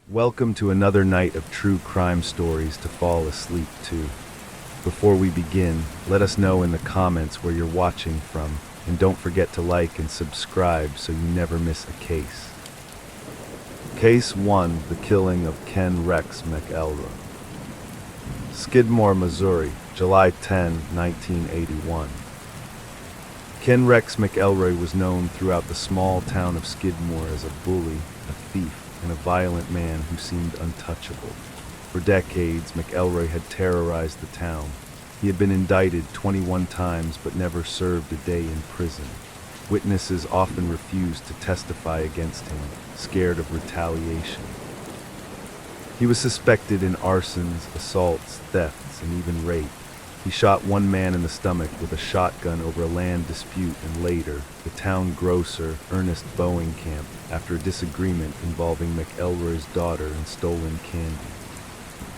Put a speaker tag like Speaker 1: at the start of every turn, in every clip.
Speaker 1: Welcome to another night of true crime stories to fall asleep to. Before we begin, let us know in the comments where you're watching from, and don't forget to like and subscribe so you never miss a case. Case 1: The killing of Ken Rex McElroy. Skidmore, Missouri, July 10, 1981. Ken Rex McElroy was known throughout the small town of Skidmore as a bully, a thief, and a violent man who seemed untouchable. For decades, McElroy had terrorized the town. He had been indicted 21 times but never served a day in prison. Witnesses often refused to testify against him, scared of retaliation. He was suspected in arsons, assaults, thefts, and even rape. He shot one man in the stomach with a shotgun over a land dispute, and later, the town grocer, Ernest Bowenkamp, after a disagreement involving McElroy's daughter and stolen candy.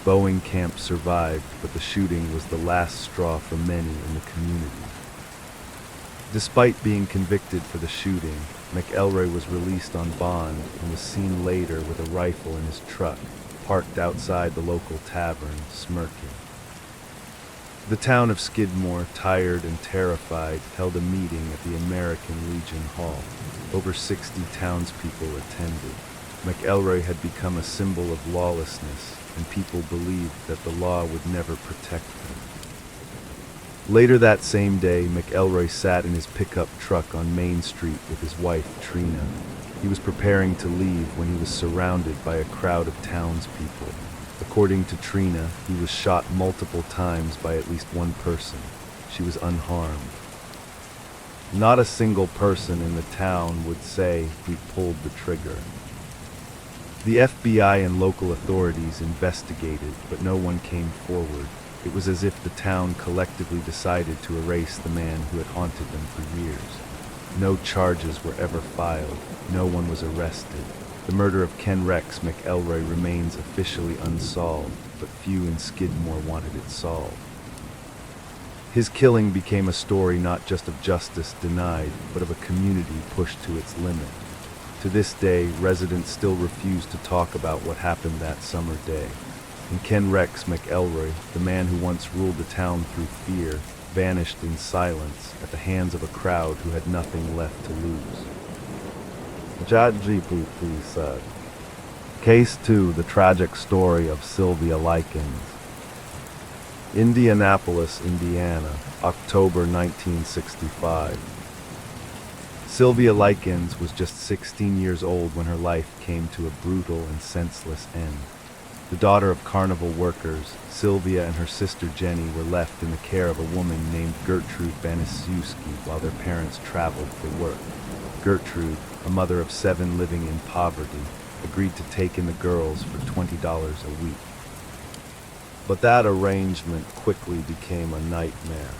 Speaker 1: Bowenkamp survived, but the shooting was the last straw for many in the community. Despite being convicted for the shooting, McElroy was released on bond and was seen later with a rifle in his truck, parked outside the local tavern, smirking. The town of Skidmore, tired and terrified, held a meeting at the American Legion Hall. Over 60 townspeople attended. McElroy had become a symbol of lawlessness, and people believed that the law would never protect him. Later that same day, McElroy sat in his pickup truck on Main Street with his wife, Trina. He was preparing to leave when he was surrounded by a crowd of townspeople. According to Trina, he was shot multiple times by at least one person. She was unharmed. Not a single person in the town would say he pulled the trigger. The FBI and local authorities investigated, but no one came forward. It was as if the town collectively decided to erase the man who had haunted them for years. No charges were ever filed. No one was arrested. The murder of Ken Rex McElroy remains officially unsolved, but few in Skidmore wanted it solved. His killing became a story not just of justice denied, but of a community pushed to its limit. To this day, residents still refuse to talk about what happened that summer day. And Ken Rex McElroy, the man who once ruled the town through fear, vanished in silence at the hands of a crowd who had nothing left to lose. ChatGPT said. Case 2: The tragic story of Sylvia Likens. Indianapolis, Indiana, October 1965. Sylvia Likens was just 16 years old when her life came to a brutal and senseless end. The daughter of carnival workers, Sylvia and her sister Jenny were left in the care of a woman named Gertrude Banisiewski while their parents traveled for work. Gertrude, a mother of 7 living in poverty, agreed to take in the girls for $20 a week. But that arrangement quickly became a nightmare.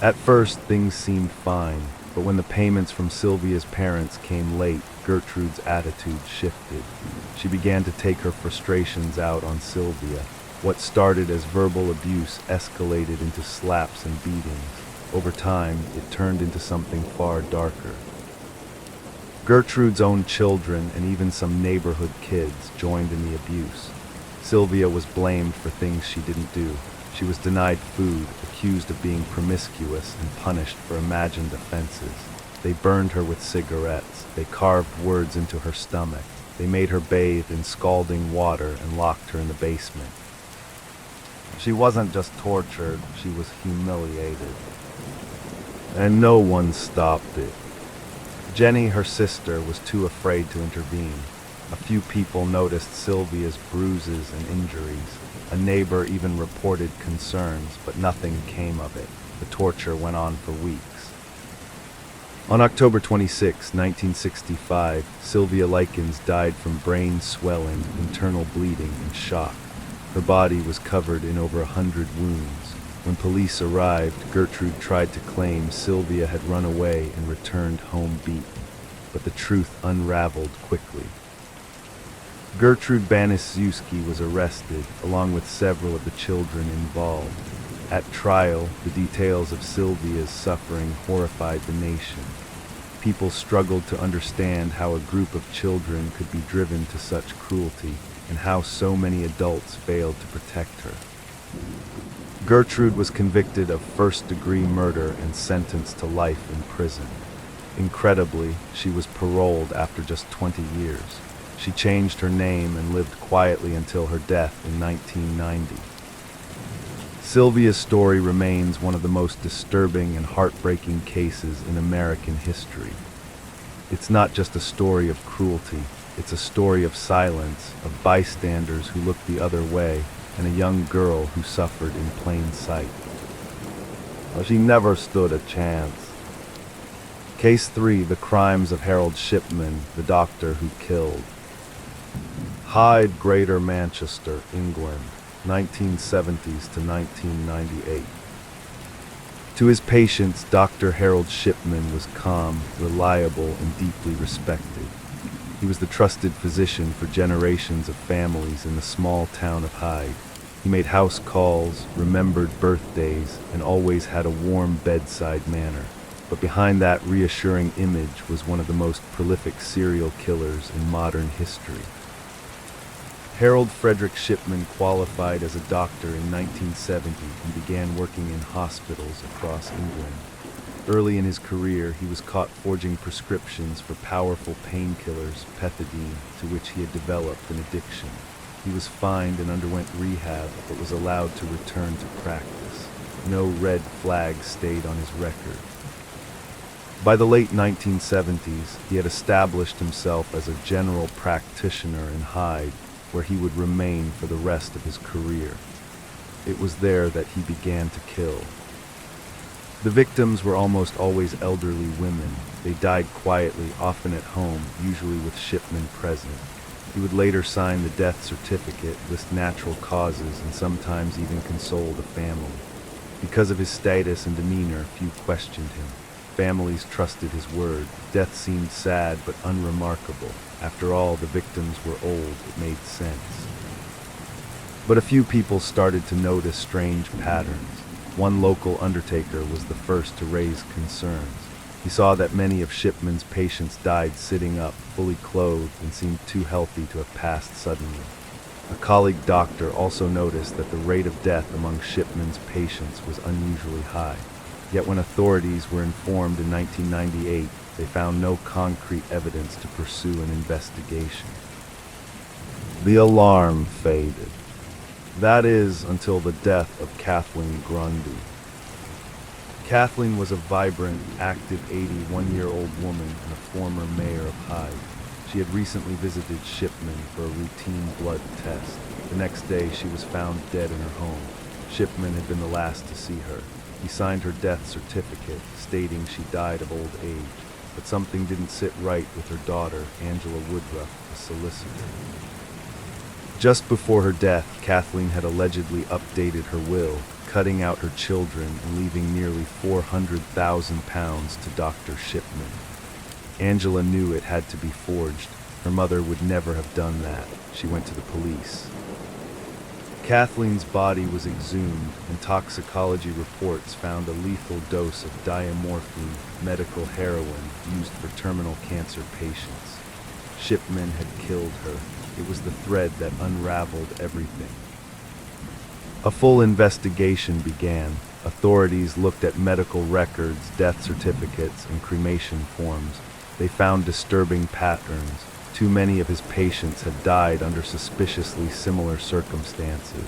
Speaker 1: At first, things seemed fine, but when the payments from Sylvia's parents came late, Gertrude's attitude shifted. She began to take her frustrations out on Sylvia. What started as verbal abuse escalated into slaps and beatings. Over time, it turned into something far darker. Gertrude's own children and even some neighborhood kids joined in the abuse. Sylvia was blamed for things she didn't do. She was denied food, accused of being promiscuous, and punished for imagined offenses. They burned her with cigarettes. They carved words into her stomach. They made her bathe in scalding water and locked her in the basement. She wasn't just tortured, she was humiliated. And no one stopped it. Jenny, her sister, was too afraid to intervene. A few people noticed Sylvia's bruises and injuries. A neighbor even reported concerns, but nothing came of it. The torture went on for weeks. On October 26, 1965, Sylvia Likens died from brain swelling, internal bleeding, and shock. Her body was covered in over 100 wounds. When police arrived, Gertrude tried to claim Sylvia had run away and returned home beaten, but the truth unraveled quickly. Gertrude Banisiewski was arrested, along with several of the children involved. At trial, the details of Sylvia's suffering horrified the nation. people struggled to understand how a group of children could be driven to such cruelty and how so many adults failed to protect her. Gertrude was convicted of first-degree murder and sentenced to life in prison. Incredibly, she was paroled after just 20 years. She changed her name and lived quietly until her death in 1990. Sylvia's story remains one of the most disturbing and heartbreaking cases in American history. It's not just a story of cruelty, it's a story of silence, of bystanders who looked the other way, and a young girl who suffered in plain sight. Well, she never stood a chance. Case 3, The Crimes of Harold Shipman, the doctor who killed. Hyde, Greater Manchester, England, 1970s to 1998. To his patients, Dr. Harold Shipman was calm, reliable, and deeply respected. He was the trusted physician for generations of families in the small town of Hyde. He made house calls, remembered birthdays, and always had a warm bedside manner. But behind that reassuring image was one of the most prolific serial killers in modern history. Harold Frederick Shipman qualified as a doctor in 1970 and began working in hospitals across England. Early in his career, he was caught forging prescriptions for powerful painkillers, pethidine, to which he had developed an addiction. He was fined and underwent rehab, but was allowed to return to practice. No red flag stayed on his record. By the late 1970s, he had established himself as a general practitioner in Hyde, where he would remain for the rest of his career. It was there that he began to kill. The victims were almost always elderly women. They died quietly, often at home, usually with Shipman present. He would later sign the death certificate, list natural causes, and sometimes even console the family. Because of his status and demeanor, few questioned him. Families trusted his word. Death seemed sad but unremarkable. After all, the victims were old. It made sense. But a few people started to notice strange patterns. One local undertaker was the first to raise concerns. He saw that many of Shipman's patients died sitting up, fully clothed, and seemed too healthy to have passed suddenly. A colleague doctor also noticed that the rate of death among Shipman's patients was unusually high. Yet when authorities were informed in 1998, they found no concrete evidence to pursue an investigation. The alarm faded. That is, until the death of Kathleen Grundy. Kathleen was a vibrant, active 81-year-old woman and a former mayor of Hyde. She had recently visited Shipman for a routine blood test. The next day, she was found dead in her home. Shipman had been the last to see her. He signed her death certificate, stating she died of old age. But something didn't sit right with her daughter, Angela Woodruff, a solicitor. Just before her death, Kathleen had allegedly updated her will, cutting out her children and leaving nearly £400,000 to Dr. Shipman. Angela knew it had to be forged. Her mother would never have done that. She went to the police. Kathleen's body was exhumed, and toxicology reports found a lethal dose of diamorphine, medical heroin, used for terminal cancer patients. Shipman had killed her. It was the thread that unraveled everything. A full investigation began. Authorities looked at medical records, death certificates, and cremation forms. They found disturbing patterns. Too many of his patients had died under suspiciously similar circumstances.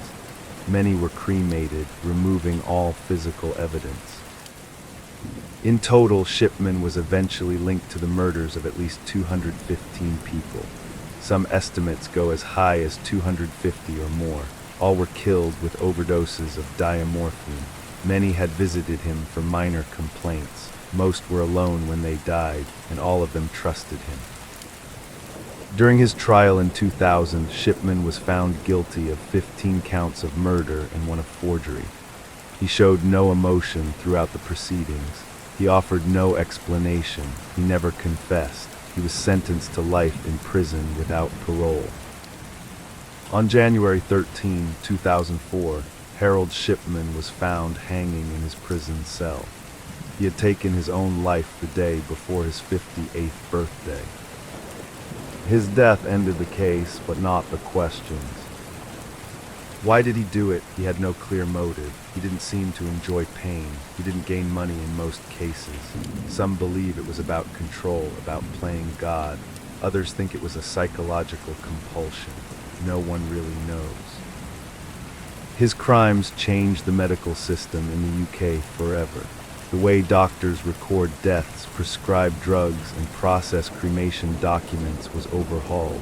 Speaker 1: Many were cremated, removing all physical evidence. In total, Shipman was eventually linked to the murders of at least 215 people. Some estimates go as high as 250 or more. All were killed with overdoses of diamorphine. Many had visited him for minor complaints. Most were alone when they died, and all of them trusted him. During his trial in 2000, Shipman was found guilty of 15 counts of murder and one of forgery. He showed no emotion throughout the proceedings. He offered no explanation. He never confessed. He was sentenced to life in prison without parole. On January 13, 2004, Harold Shipman was found hanging in his prison cell. He had taken his own life the day before his 58th birthday. His death ended the case, but not the questions. Why did he do it? He had no clear motive. He didn't seem to enjoy pain. He didn't gain money in most cases. Some believe it was about control, about playing God. Others think it was a psychological compulsion. No one really knows. His crimes changed the medical system in the UK forever. The way doctors record deaths, prescribe drugs, and process cremation documents was overhauled.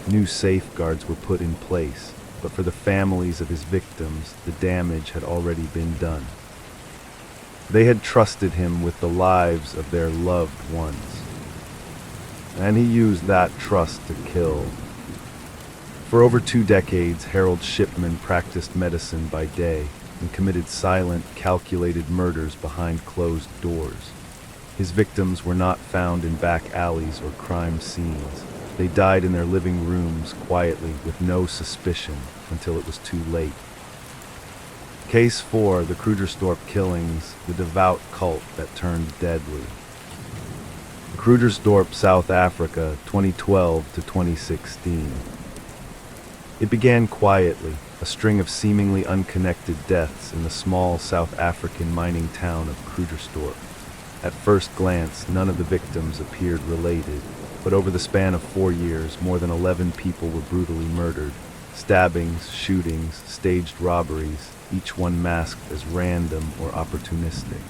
Speaker 1: New safeguards were put in place, but for the families of his victims, the damage had already been done. They had trusted him with the lives of their loved ones, and he used that trust to kill. For over 2 decades, Harold Shipman practiced medicine by day and committed silent, calculated murders behind closed doors. His victims were not found in back alleys or crime scenes. They died in their living rooms quietly with no suspicion until it was too late. Case 4, the Krugersdorp killings, the devout cult that turned deadly. Krugersdorp, South Africa, 2012 to 2016. It began quietly, a string of seemingly unconnected deaths in the small South African mining town of Krugersdorp. At first glance, none of the victims appeared related, but over the span of 4 years, more than 11 people were brutally murdered. Stabbings, shootings, staged robberies, each one masked as random or opportunistic.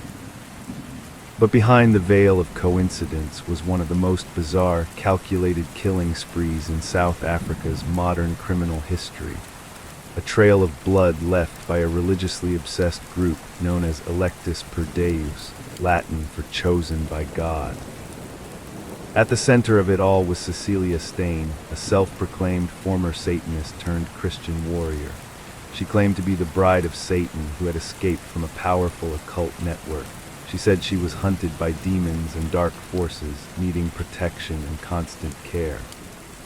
Speaker 1: But behind the veil of coincidence was one of the most bizarre, calculated killing sprees in South Africa's modern criminal history. A trail of blood left by a religiously obsessed group known as Electus per Deus, Latin for chosen by God. At the center of it all was Cecilia Stain, a self-proclaimed former Satanist turned Christian warrior. She claimed to be the bride of Satan who had escaped from a powerful occult network. She said she was hunted by demons and dark forces, needing protection and constant care.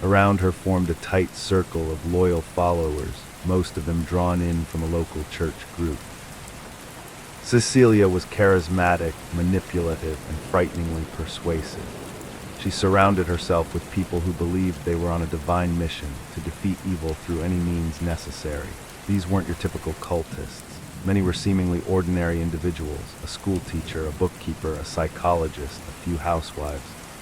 Speaker 1: Around her formed a tight circle of loyal followers, most of them drawn in from a local church group. Cecilia was charismatic, manipulative, and frighteningly persuasive. She surrounded herself with people who believed they were on a divine mission to defeat evil through any means necessary. These weren't your typical cultists. Many were seemingly ordinary individuals, a school teacher, a bookkeeper, a psychologist, a few housewives.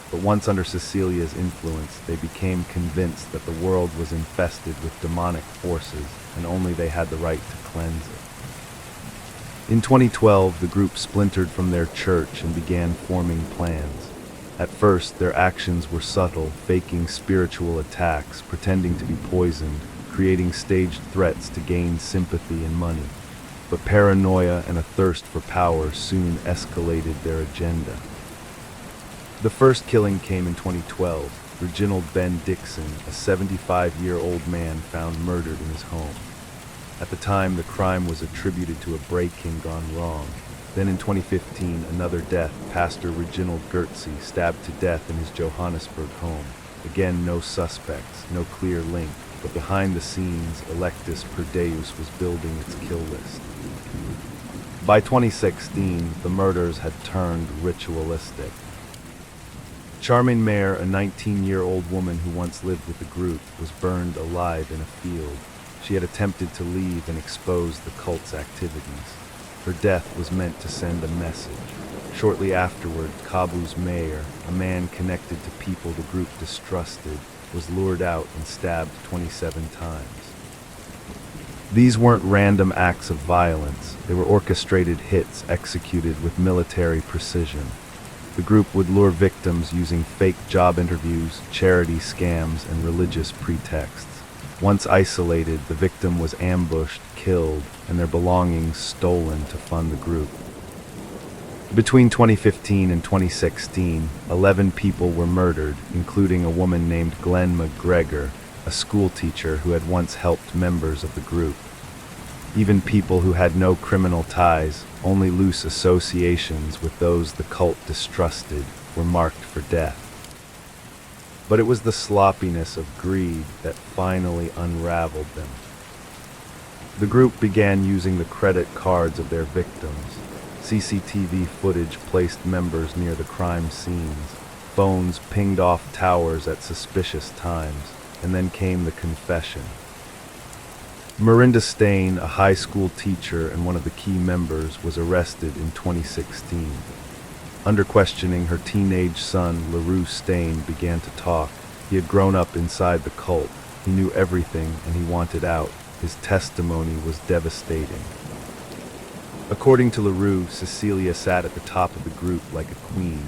Speaker 1: But once under Cecilia's influence, they became convinced that the world was infested with demonic forces, and only they had the right to cleanse it. In 2012, the group splintered from their church and began forming plans. At first, their actions were subtle, faking spiritual attacks, pretending to be poisoned, creating staged threats to gain sympathy and money. But paranoia and a thirst for power soon escalated their agenda. The first killing came in 2012. Reginald Ben Dixon, a 75-year-old man found murdered in his home. At the time, the crime was attributed to a break-in gone wrong. Then in 2015, another death, Pastor Reginald Gertzy stabbed to death in his Johannesburg home. Again, no suspects, no clear link, but behind the scenes, Electus per Deus was building its kill list. By 2016, the murders had turned ritualistic. Charmaine Mayer, a 19-year-old woman who once lived with the group, was burned alive in a field. She had attempted to leave and expose the cult's activities. Her death was meant to send a message. Shortly afterward, Kabuz Mayer, a man connected to people the group distrusted, was lured out and stabbed 27 times. These weren't random acts of violence. They were orchestrated hits executed with military precision. The group would lure victims using fake job interviews, charity scams, and religious pretexts. Once isolated, the victim was ambushed, killed, and their belongings stolen to fund the group. Between 2015 and 2016, 11 people were murdered, including a woman named Glenn McGregor, a school teacher who had once helped members of the group. Even people who had no criminal ties, only loose associations with those the cult distrusted, were marked for death. But it was the sloppiness of greed that finally unraveled them. The group began using the credit cards of their victims. CCTV footage placed members near the crime scenes. Phones pinged off towers at suspicious times, and then came the confession. Marinda Stain, a high school teacher and one of the key members, was arrested in 2016. Under questioning, her teenage son, LaRue Stain, began to talk. He had grown up inside the cult. He knew everything, and he wanted out. His testimony was devastating. According to LaRue, Cecilia sat at the top of the group like a queen,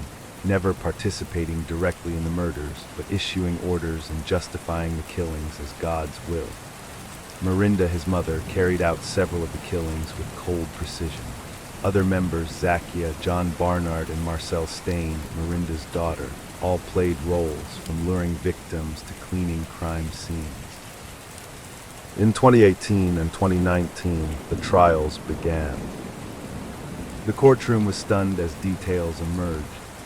Speaker 1: never participating directly in the murders, but issuing orders and justifying the killings as God's will. Marinda, his mother, carried out several of the killings with cold precision. Other members, Zakia, John Barnard, and Marcel Stain, Marinda's daughter, all played roles, from luring victims to cleaning crime scenes. In 2018 and 2019, the trials began. The courtroom was stunned as details emerged.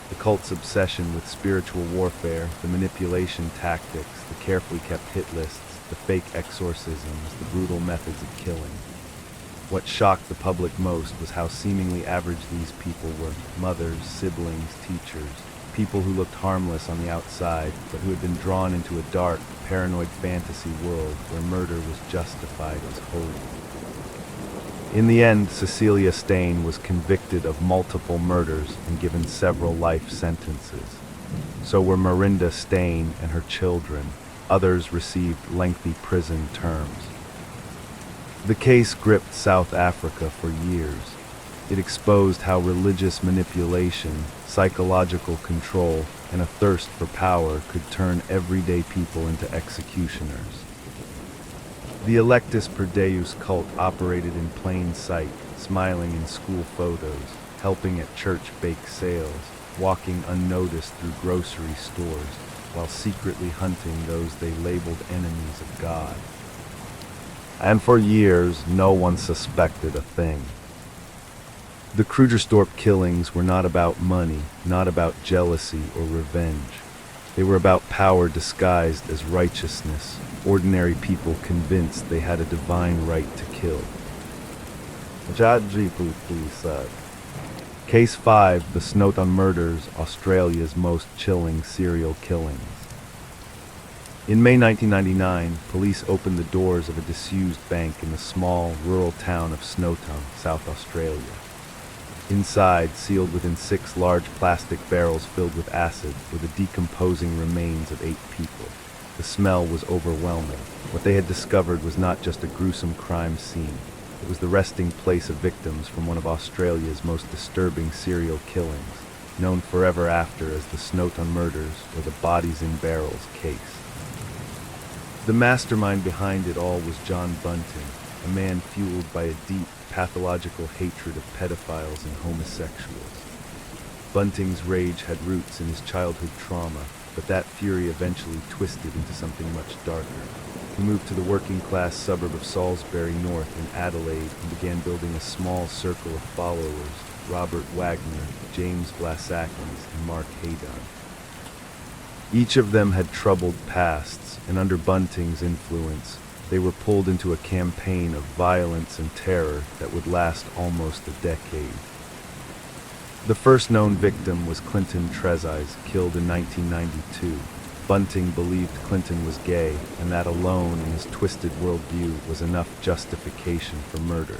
Speaker 1: The cult's obsession with spiritual warfare, the manipulation tactics, the carefully kept hit lists, the fake exorcisms, the brutal methods of killing. What shocked the public most was how seemingly average these people were: mothers, siblings, teachers, people who looked harmless on the outside, but who had been drawn into a dark, paranoid fantasy world where murder was justified as holy. In the end, Cecilia Stain was convicted of multiple murders and given several life sentences. So were Marinda Stain and her children. Others received lengthy prison terms. The case gripped South Africa for years. It exposed how religious manipulation, psychological control, and a thirst for power could turn everyday people into executioners. The Electus per Deus cult operated in plain sight, smiling in school photos, helping at church bake sales, walking unnoticed through grocery stores, while secretly hunting those they labeled enemies of God. And for years, no one suspected a thing. The Krugersdorp killings were not about money, not about jealousy or revenge. They were about power disguised as righteousness, ordinary people convinced they had a divine right to kill. Case 5, the Snowdon Murders, Australia's most chilling serial killings. In May 1999, police opened the doors of a disused bank in the small, rural town of Snowdon, South Australia. Inside, sealed within 6 large plastic barrels filled with acid, were the decomposing remains of 8 people. The smell was overwhelming. What they had discovered was not just a gruesome crime scene. It was the resting place of victims from one of Australia's most disturbing serial killings, known forever after as the Snowdon Murders or the Bodies in Barrels case. The mastermind behind it all was John Bunting, a man fueled by a deep, pathological hatred of pedophiles and homosexuals. Bunting's rage had roots in his childhood trauma, but that fury eventually twisted into something much darker. He moved to the working-class suburb of Salisbury North in Adelaide and began building a small circle of followers: Robert Wagner, James Blasakis, and Mark Haydon. Each of them had troubled pasts, and under Bunting's influence, they were pulled into a campaign of violence and terror that would last almost a decade. The first known victim was Clinton Trezise, killed in 1992. Bunting believed Clinton was gay, and that alone in his twisted worldview was enough justification for murder.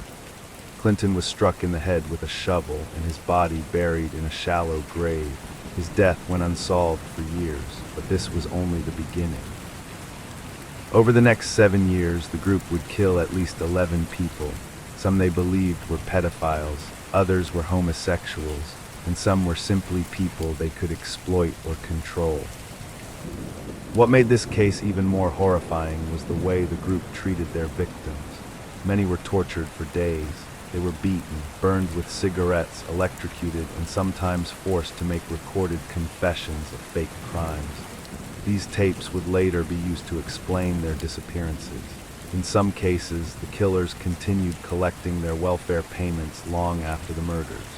Speaker 1: Clinton was struck in the head with a shovel and his body buried in a shallow grave. His death went unsolved for years, but this was only the beginning. Over the next 7 years, the group would kill at least 11 people. Some they believed were pedophiles, others were homosexuals, and some were simply people they could exploit or control. What made this case even more horrifying was the way the group treated their victims. Many were tortured for days. They were beaten, burned with cigarettes, electrocuted, and sometimes forced to make recorded confessions of fake crimes. These tapes would later be used to explain their disappearances. In some cases, the killers continued collecting their welfare payments long after the murders.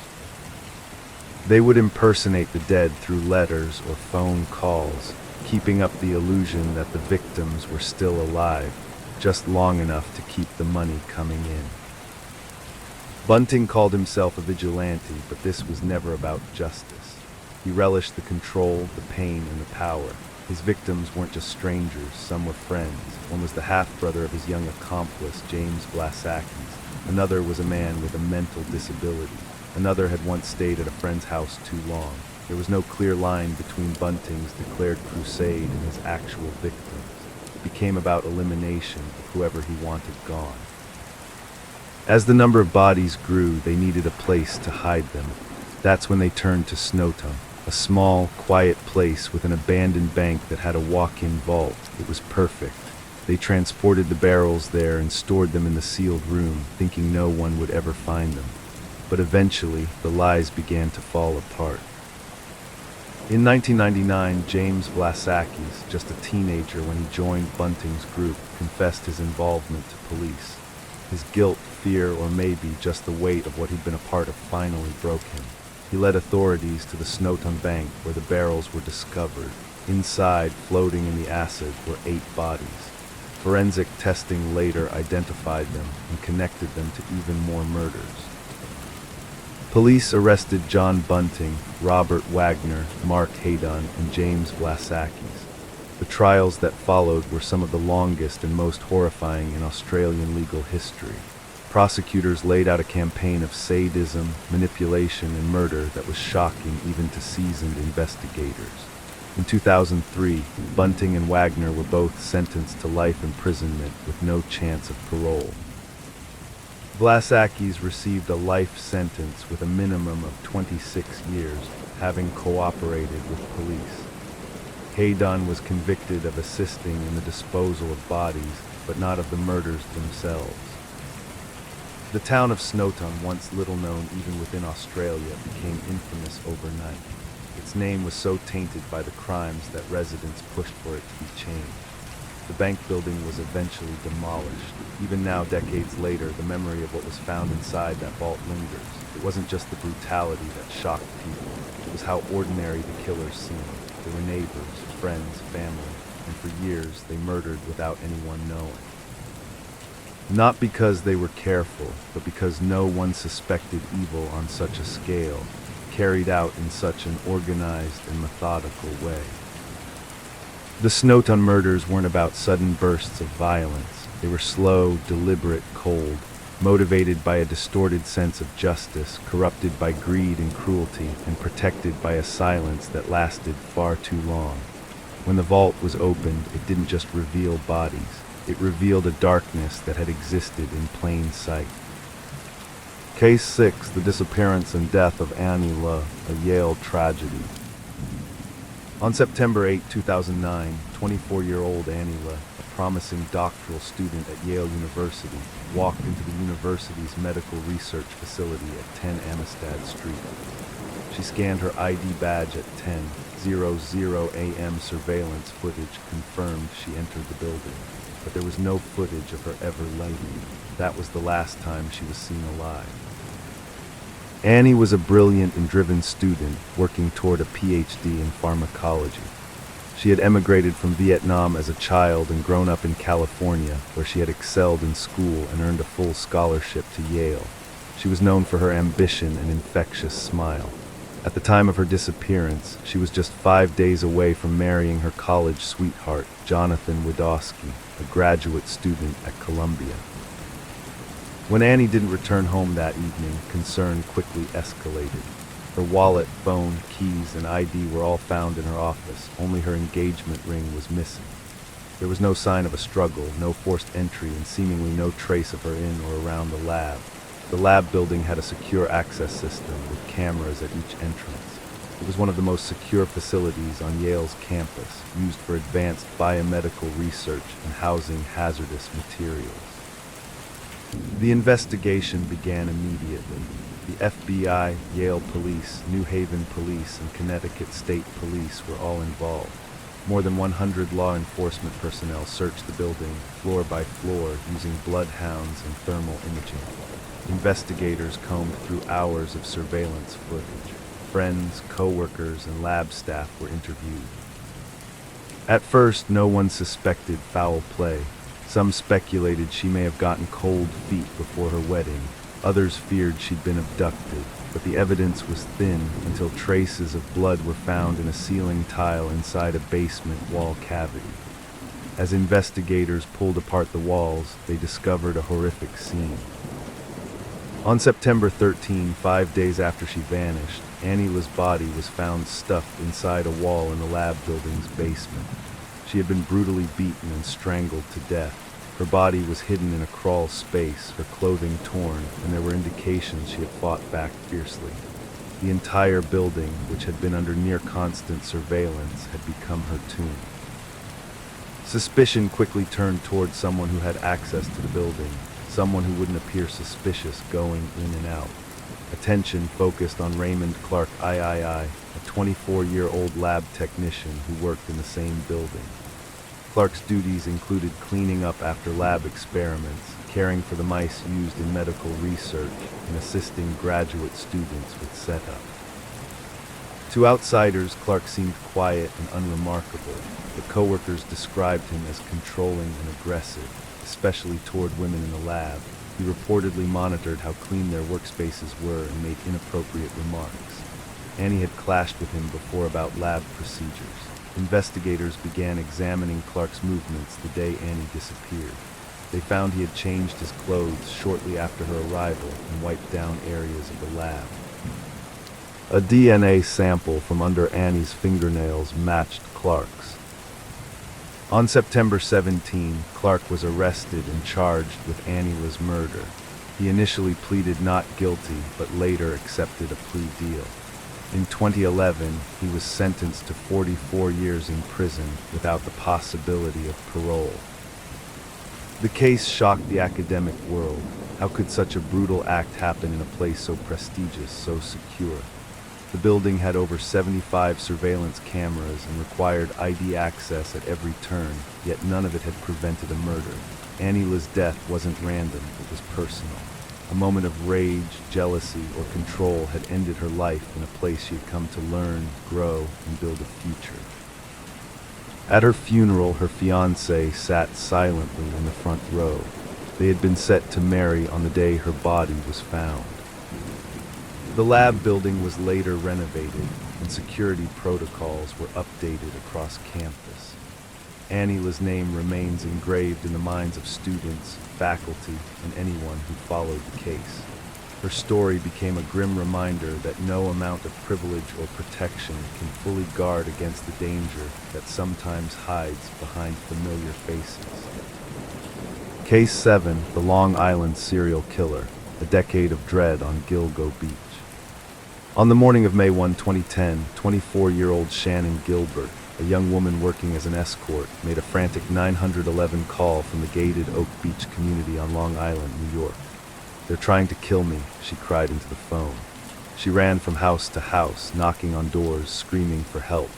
Speaker 1: They would impersonate the dead through letters or phone calls, keeping up the illusion that the victims were still alive, just long enough to keep the money coming in. Bunting called himself a vigilante, but this was never about justice. He relished the control, the pain, and the power. His victims weren't just strangers, some were friends. One was the half-brother of his young accomplice, James Blasakis. Another was a man with a mental disability. Another had once stayed at a friend's house too long. There was no clear line between Bunting's declared crusade and his actual victims. It became about elimination of whoever he wanted gone. As the number of bodies grew, they needed a place to hide them. That's when they turned to Snowtown, a small, quiet place with an abandoned bank that had a walk-in vault. It was perfect. They transported the barrels there and stored them in the sealed room, thinking no one would ever find them. But eventually, the lies began to fall apart. In 1999, James Blasakis, just a teenager when he joined Bunting's group, confessed his involvement to police. His guilt, fear, or maybe just the weight of what he'd been a part of finally broke him. He led authorities to the Snowtown Bank where the barrels were discovered. Inside, floating in the acid, were 8 bodies. Forensic testing later identified them and connected them to even more murders. Police arrested John Bunting, Robert Wagner, Mark Haydon, and James Blasakis. The trials that followed were some of the longest and most horrifying in Australian legal history. Prosecutors laid out a campaign of sadism, manipulation, and murder that was shocking even to seasoned investigators. In 2003, Bunting and Wagner were both sentenced to life imprisonment with no chance of parole. Blasakis received a life sentence with a minimum of 26 years, having cooperated with police. Haydon was convicted of assisting in the disposal of bodies, but not of the murders themselves. The town of Snowtown, once little known even within Australia, became infamous overnight. Its name was so tainted by the crimes that residents pushed for it to be changed. The bank building was eventually demolished. Even now, decades later, the memory of what was found inside that vault lingers. It wasn't just the brutality that shocked people. It was how ordinary the killers seemed. They were neighbors, friends, family, and for years they murdered without anyone knowing. Not because they were careful, but because no one suspected evil on such a scale, carried out in such an organized and methodical way. The Snowtown murders weren't about sudden bursts of violence. They were slow, deliberate, cold, motivated by a distorted sense of justice, corrupted by greed and cruelty, and protected by a silence that lasted far too long. When the vault was opened, it didn't just reveal bodies. It revealed a darkness that had existed in plain sight. Case 6, the disappearance and death of Annie Le, a Yale tragedy. On September 8, 2009, 24-year-old Annie Le, a promising doctoral student at Yale University, walked into the university's medical research facility at 10 Amistad Street. She scanned her ID badge at 10:00 a.m. Surveillance footage confirmed she entered the building, but there was no footage of her ever leaving. That was the last time she was seen alive. Annie was a brilliant and driven student working toward a PhD in pharmacology. She had emigrated from Vietnam as a child and grown up in California, where she had excelled in school and earned a full scholarship to Yale. She was known for her ambition and infectious smile. At the time of her disappearance, she was just 5 days away from marrying her college sweetheart, Jonathan Wadowski, a graduate student at Columbia. When Annie didn't return home that evening, concern quickly escalated. Her wallet, phone, keys, and ID were all found in her office. Only her engagement ring was missing. There was no sign of a struggle, no forced entry, and seemingly no trace of her in or around the lab. The lab building had a secure access system with cameras at each entrance. It was one of the most secure facilities on Yale's campus, used for advanced biomedical research and housing hazardous materials. The investigation began immediately. The FBI, Yale Police, New Haven Police, and Connecticut State Police were all involved. More than 100 law enforcement personnel searched the building, floor by floor, using bloodhounds and thermal imaging. Investigators combed through hours of surveillance footage. Friends, co-workers, and lab staff were interviewed. At first, no one suspected foul play. Some speculated she may have gotten cold feet before her wedding. Others feared she'd been abducted, but the evidence was thin until traces of blood were found in a ceiling tile inside a basement wall cavity. As investigators pulled apart the walls, they discovered a horrific scene. On September 13, 5 days after she vanished, Anila's body was found stuffed inside a wall in the lab building's basement. She had been brutally beaten and strangled to death. Her body was hidden in a crawl space, her clothing torn, and there were indications she had fought back fiercely. The entire building, which had been under near constant surveillance, had become her tomb. Suspicion quickly turned towards someone who had access to the building, someone who wouldn't appear suspicious going in and out. Attention focused on Raymond Clark III, a 24-year-old lab technician who worked in the same building. Clark's duties included cleaning up after lab experiments, caring for the mice used in medical research, and assisting graduate students with setup. To outsiders, Clark seemed quiet and unremarkable, but coworkers described him as controlling and aggressive, especially toward women in the lab. He reportedly monitored how clean their workspaces were and made inappropriate remarks. Annie had clashed with him before about lab procedures. Investigators began examining Clark's movements the day Annie disappeared. They found he had changed his clothes shortly after her arrival and wiped down areas of the lab. A DNA sample from under Annie's fingernails matched Clark's. On September 17, Clark was arrested and charged with Anila's murder. He initially pleaded not guilty, but later accepted a plea deal. In 2011, he was sentenced to 44 years in prison without the possibility of parole. The case shocked the academic world. How could such a brutal act happen in a place so prestigious, so secure? The building had over 75 surveillance cameras and required ID access at every turn, yet none of it had prevented a murder. Anila's death wasn't random, it was personal. A moment of rage, jealousy, or control had ended her life in a place she had come to learn, grow, and build a future. At her funeral, her fiancé sat silently in the front row. They had been set to marry on the day her body was found. The lab building was later renovated, and security protocols were updated across campus. Anila's name remains engraved in the minds of students, faculty, and anyone who followed the case. Her story became a grim reminder that no amount of privilege or protection can fully guard against the danger that sometimes hides behind familiar faces. Case 7, the Long Island Serial Killer, a decade of dread on Gilgo Beach. On the morning of May 1, 2010, 24-year-old Shannon Gilbert, a young woman working as an escort, made a frantic 911 call from the gated Oak Beach community on Long Island, New York. "They're trying to kill me," she cried into the phone. She ran from house to house, knocking on doors, screaming for help.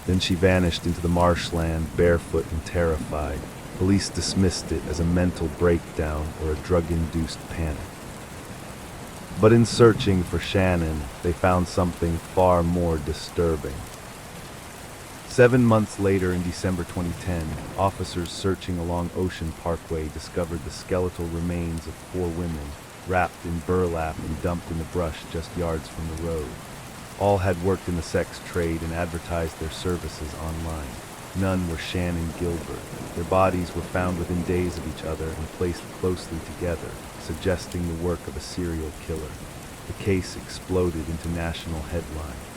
Speaker 1: Then she vanished into the marshland, barefoot and terrified. Police dismissed it as a mental breakdown or a drug-induced panic. But in searching for Shannon, they found something far more disturbing. 7 months later, in December 2010, officers searching along Ocean Parkway discovered the skeletal remains of 4 women, wrapped in burlap and dumped in the brush just yards from the road. All had worked in the sex trade and advertised their services online. None were Shannon Gilbert. Their bodies were found within days of each other and placed closely together, suggesting the work of a serial killer. The case exploded into national headlines.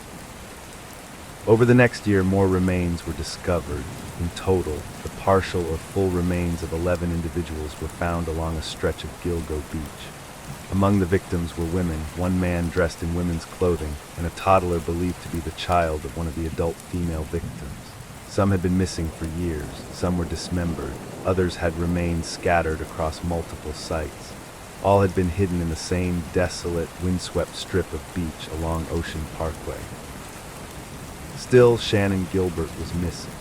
Speaker 1: Over the next year, more remains were discovered. In total, the partial or full remains of 11 individuals were found along a stretch of Gilgo Beach. Among the victims were women, one man dressed in women's clothing, and a toddler believed to be the child of one of the adult female victims. Some had been missing for years, some were dismembered, others had remains scattered across multiple sites. All had been hidden in the same desolate, windswept strip of beach along Ocean Parkway. Still, Shannon Gilbert was missing.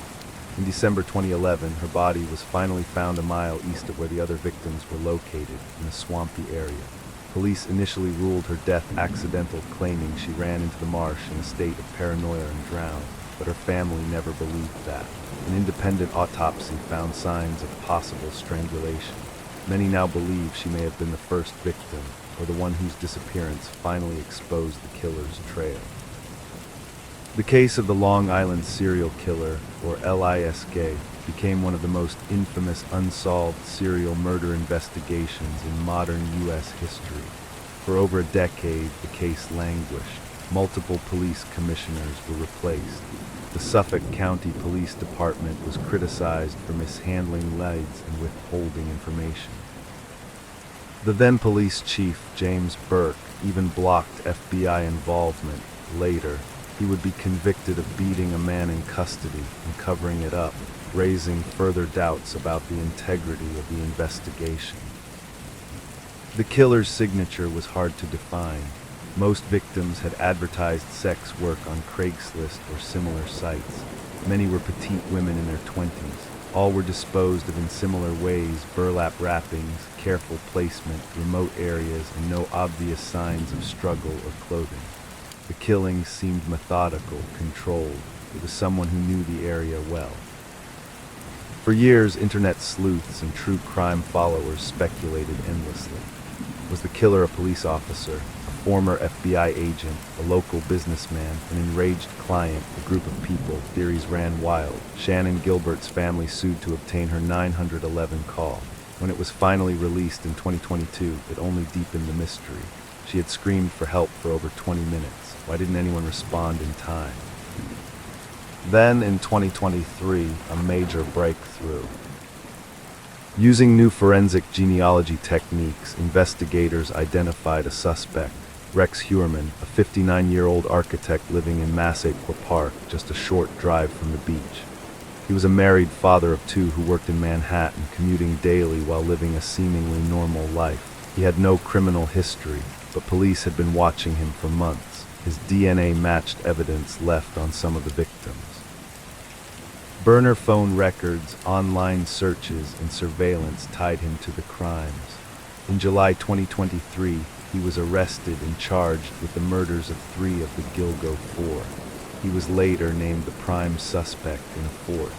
Speaker 1: In December 2011, her body was finally found a mile east of where the other victims were located, in a swampy area. Police initially ruled her death accidental, claiming she ran into the marsh in a state of paranoia and drowned, but her family never believed that. An independent autopsy found signs of possible strangulation. Many now believe she may have been the first victim, or the one whose disappearance finally exposed the killer's trail. The case of the Long Island serial killer, or LISK, became one of the most infamous unsolved serial murder investigations in modern U.S. history. For over a decade, the case languished. Multiple police commissioners were replaced. The Suffolk County Police Department was criticized for mishandling leads and withholding information. The then police chief, James Burke, even blocked FBI involvement. Later, he would be convicted of beating a man in custody and covering it up, raising further doubts about the integrity of the investigation. The killer's signature was hard to define. Most victims had advertised sex work on Craigslist or similar sites. Many were petite women in their 20s. All were disposed of in similar ways: burlap wrappings, careful placement, remote areas, and no obvious signs of struggle or clothing. The killings seemed methodical, controlled. It was someone who knew the area well. For years, internet sleuths and true crime followers speculated endlessly. Was the killer a police officer, a former FBI agent, a local businessman, an enraged client, a group of people? Theories ran wild. Shannon Gilbert's family sued to obtain her 911 call. When it was finally released in 2022, it only deepened the mystery. She had screamed for help for over 20 minutes. Why didn't anyone respond in time? Then, in 2023, a major breakthrough. Using new forensic genealogy techniques, investigators identified a suspect, Rex Heuermann, a 59-year-old architect living in Massapequa Park, just a short drive from the beach. He was a married father of two who worked in Manhattan, commuting daily while living a seemingly normal life. He had no criminal history, but police had been watching him for months. His DNA matched evidence left on some of the victims. Burner phone records, online searches, and surveillance tied him to the crimes. In July 2023, he was arrested and charged with the murders of 3 of the Gilgo 4. He was later named the prime suspect in a fourth.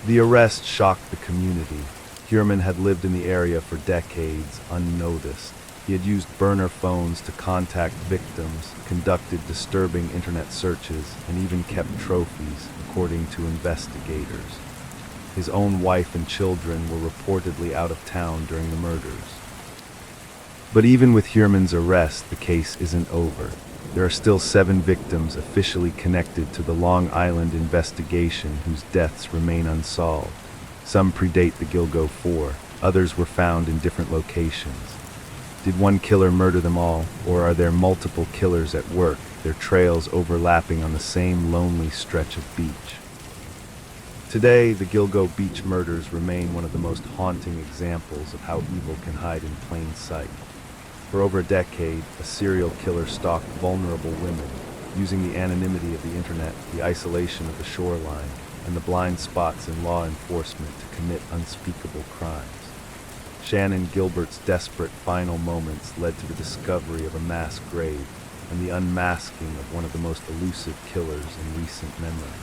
Speaker 1: The arrest shocked the community. Heuermann had lived in the area for decades, unnoticed. He had used burner phones to contact victims, conducted disturbing internet searches, and even kept trophies, according to investigators. His own wife and children were reportedly out of town during the murders. But even with Heuermann's arrest, the case isn't over. There are still 7 victims officially connected to the Long Island investigation whose deaths remain unsolved. Some predate the Gilgo 4, others were found in different locations. Did one killer murder them all, or are there multiple killers at work, their trails overlapping on the same lonely stretch of beach? Today, the Gilgo Beach murders remain one of the most haunting examples of how evil can hide in plain sight. For over a decade, a serial killer stalked vulnerable women, using the anonymity of the internet, the isolation of the shoreline, and the blind spots in law enforcement to commit unspeakable crimes. Shannon Gilbert's desperate final moments led to the discovery of a mass grave and the unmasking of one of the most elusive killers in recent memory.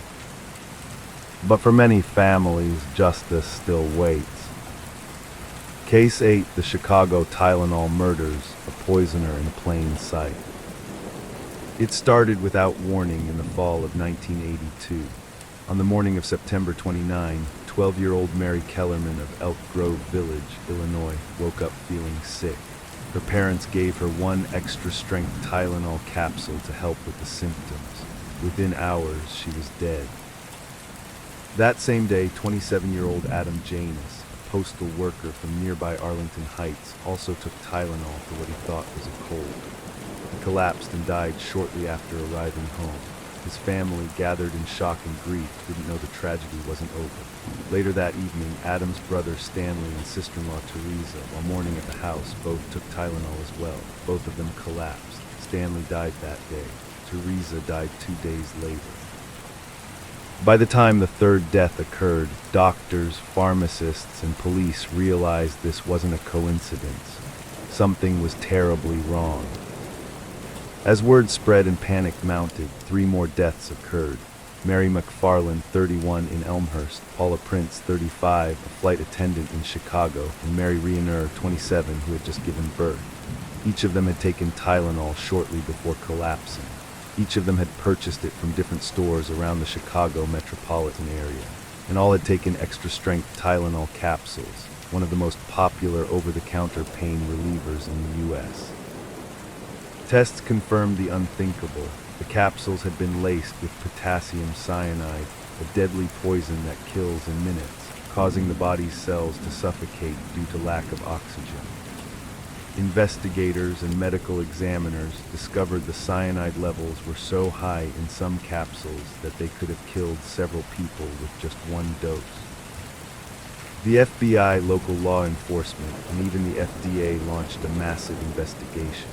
Speaker 1: But for many families, justice still waits. Case 8, the Chicago Tylenol murders, a poisoner in plain sight. It started without warning in the fall of 1982. On the morning of September 29, 12-year-old Mary Kellerman of Elk Grove Village, Illinois, woke up feeling sick. Her parents gave her 1 extra-strength Tylenol capsule to help with the symptoms. Within hours, she was dead. That same day, 27-year-old Adam Janus, a postal worker from nearby Arlington Heights, also took Tylenol for what he thought was a cold. He collapsed and died shortly after arriving home. His family, gathered in shock and grief, didn't know the tragedy wasn't over. Later that evening, Adam's brother Stanley and sister-in-law Teresa, while mourning at the house, both took Tylenol as well. Both of them collapsed. Stanley died that day. Teresa died 2 days later. By the time the third death occurred, doctors, pharmacists, and police realized this wasn't a coincidence. Something was terribly wrong. As word spread and panic mounted, 3 more deaths occurred. Mary McFarland, 31, in Elmhurst, Paula Prince, 35, a flight attendant in Chicago, and Mary Riener, 27, who had just given birth. Each of them had taken Tylenol shortly before collapsing. Each of them had purchased it from different stores around the Chicago metropolitan area, and all had taken extra-strength Tylenol capsules, one of the most popular over-the-counter pain relievers in the U.S. Tests confirmed the unthinkable. The capsules had been laced with potassium cyanide, a deadly poison that kills in minutes, causing the body's cells to suffocate due to lack of oxygen. Investigators and medical examiners discovered the cyanide levels were so high in some capsules that they could have killed several people with just one dose. The FBI, local law enforcement, and even the FDA launched a massive investigation.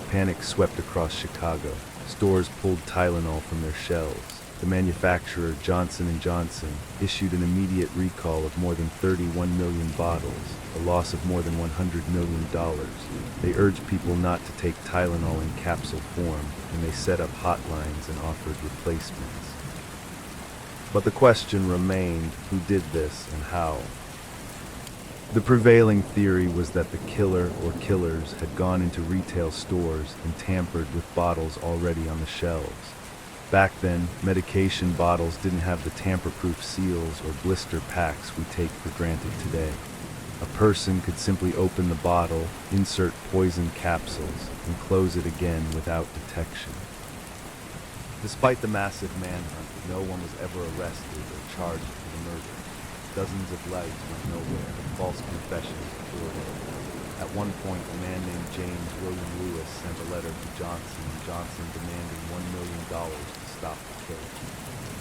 Speaker 1: Panic swept across Chicago. Stores pulled Tylenol from their shelves. The manufacturer, Johnson & Johnson, issued an immediate recall of more than 31 million bottles, a loss of more than $100 million. They urged people not to take Tylenol in capsule form, and they set up hotlines and offered replacements. But the question remained, who did this and how? The prevailing theory was that the killer or killers had gone into retail stores and tampered with bottles already on the shelves. Back then, medication bottles didn't have the tamper-proof seals or blister packs we take for granted today. A person could simply open the bottle, insert poison capsules, and close it again without detection. Despite the massive manhunt, no one was ever arrested or charged for the murder. Dozens of lives went nowhere, false confessions poured in. At one point, a man named James William Lewis sent a letter to Johnson & Johnson demanding $1 million to stop the killing.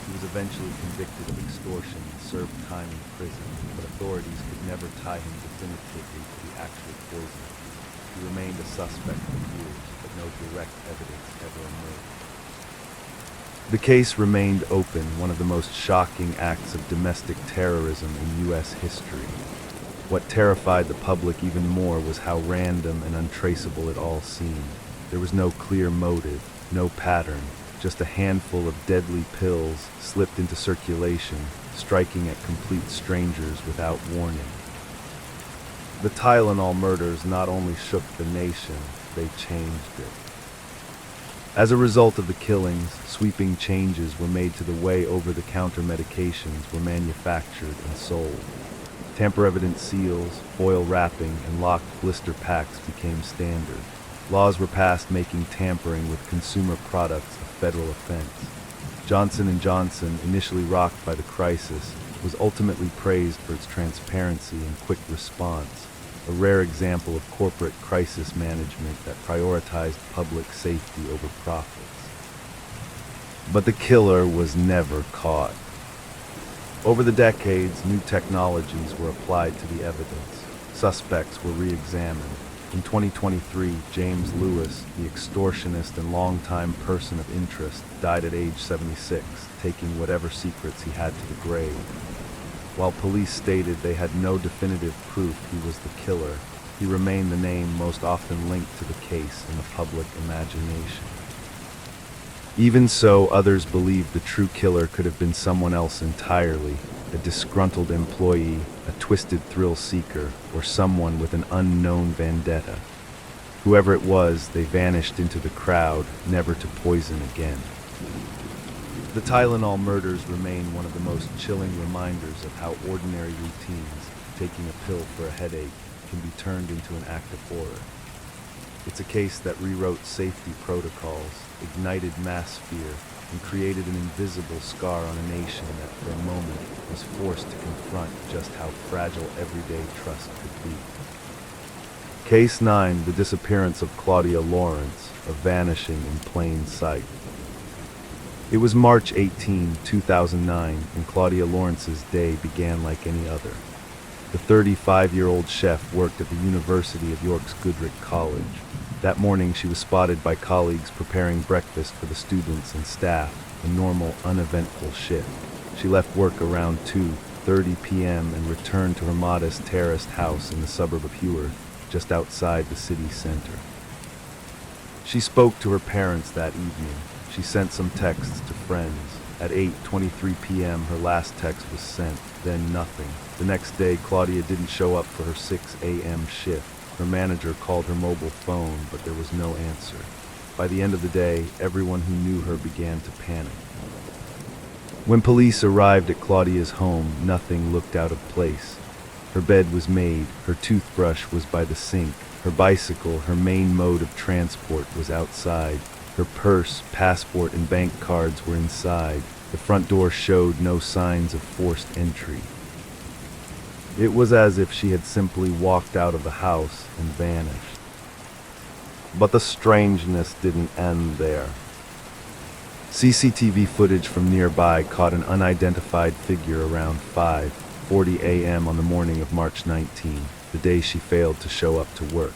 Speaker 1: He was eventually convicted of extortion and served time in prison, but authorities could never tie him definitively to the actual poison. He remained a suspect for years, but no direct evidence ever emerged. The case remained open, one of the most shocking acts of domestic terrorism in U.S. history. What terrified the public even more was how random and untraceable it all seemed. There was no clear motive, no pattern, just a handful of deadly pills slipped into circulation, striking at complete strangers without warning. The Tylenol murders not only shook the nation, they changed it. As a result of the killings, sweeping changes were made to the way over-the-counter medications were manufactured and sold. Tamper-evident seals, foil wrapping, and locked blister packs became standard. Laws were passed making tampering with consumer products a federal offense. Johnson & Johnson, initially rocked by the crisis, was ultimately praised for its transparency and quick response, a rare example of corporate crisis management that prioritized public safety over profits. But the killer was never caught. Over the decades, new technologies were applied to the evidence. Suspects were re-examined. In 2023, James Lewis, the extortionist and longtime person of interest, died at age 76, taking whatever secrets he had to the grave. While police stated they had no definitive proof he was the killer, he remained the name most often linked to the case in the public imagination. Even so, others believed the true killer could have been someone else entirely, a disgruntled employee, a twisted thrill seeker, or someone with an unknown vendetta. Whoever it was, they vanished into the crowd, never to poison again. The Tylenol murders remain one of the most chilling reminders of how ordinary routines, taking a pill for a headache, can be turned into an act of horror. It's a case that rewrote safety protocols, ignited mass fear, and created an invisible scar on a nation that for a moment was forced to confront just how fragile everyday trust could be. Case 9, the disappearance of Claudia Lawrence, a vanishing in plain sight. It was March 18, 2009, and Claudia Lawrence's day began like any other. The 35-year-old chef worked at the University of York's Goodricke College. That morning, she was spotted by colleagues preparing breakfast for the students and staff, a normal, uneventful shift. She left work around 2:30 p.m. and returned to her modest terraced house in the suburb of Heworth, just outside the city center. She spoke to her parents that evening. She sent some texts to friends. At 8:23 p.m., her last text was sent, then nothing. The next day, Claudia didn't show up for her 6 a.m. shift. Her manager called her mobile phone, but there was no answer. By the end of the day, everyone who knew her began to panic. When police arrived at Claudia's home, nothing looked out of place. Her bed was made, her toothbrush was by the sink, her bicycle, her main mode of transport, was outside. Her purse, passport, and bank cards were inside. The front door showed no signs of forced entry. It was as if she had simply walked out of the house and vanished. But the strangeness didn't end there. CCTV footage from nearby caught an unidentified figure around 5:40 a.m. on the morning of March 19, the day she failed to show up to work.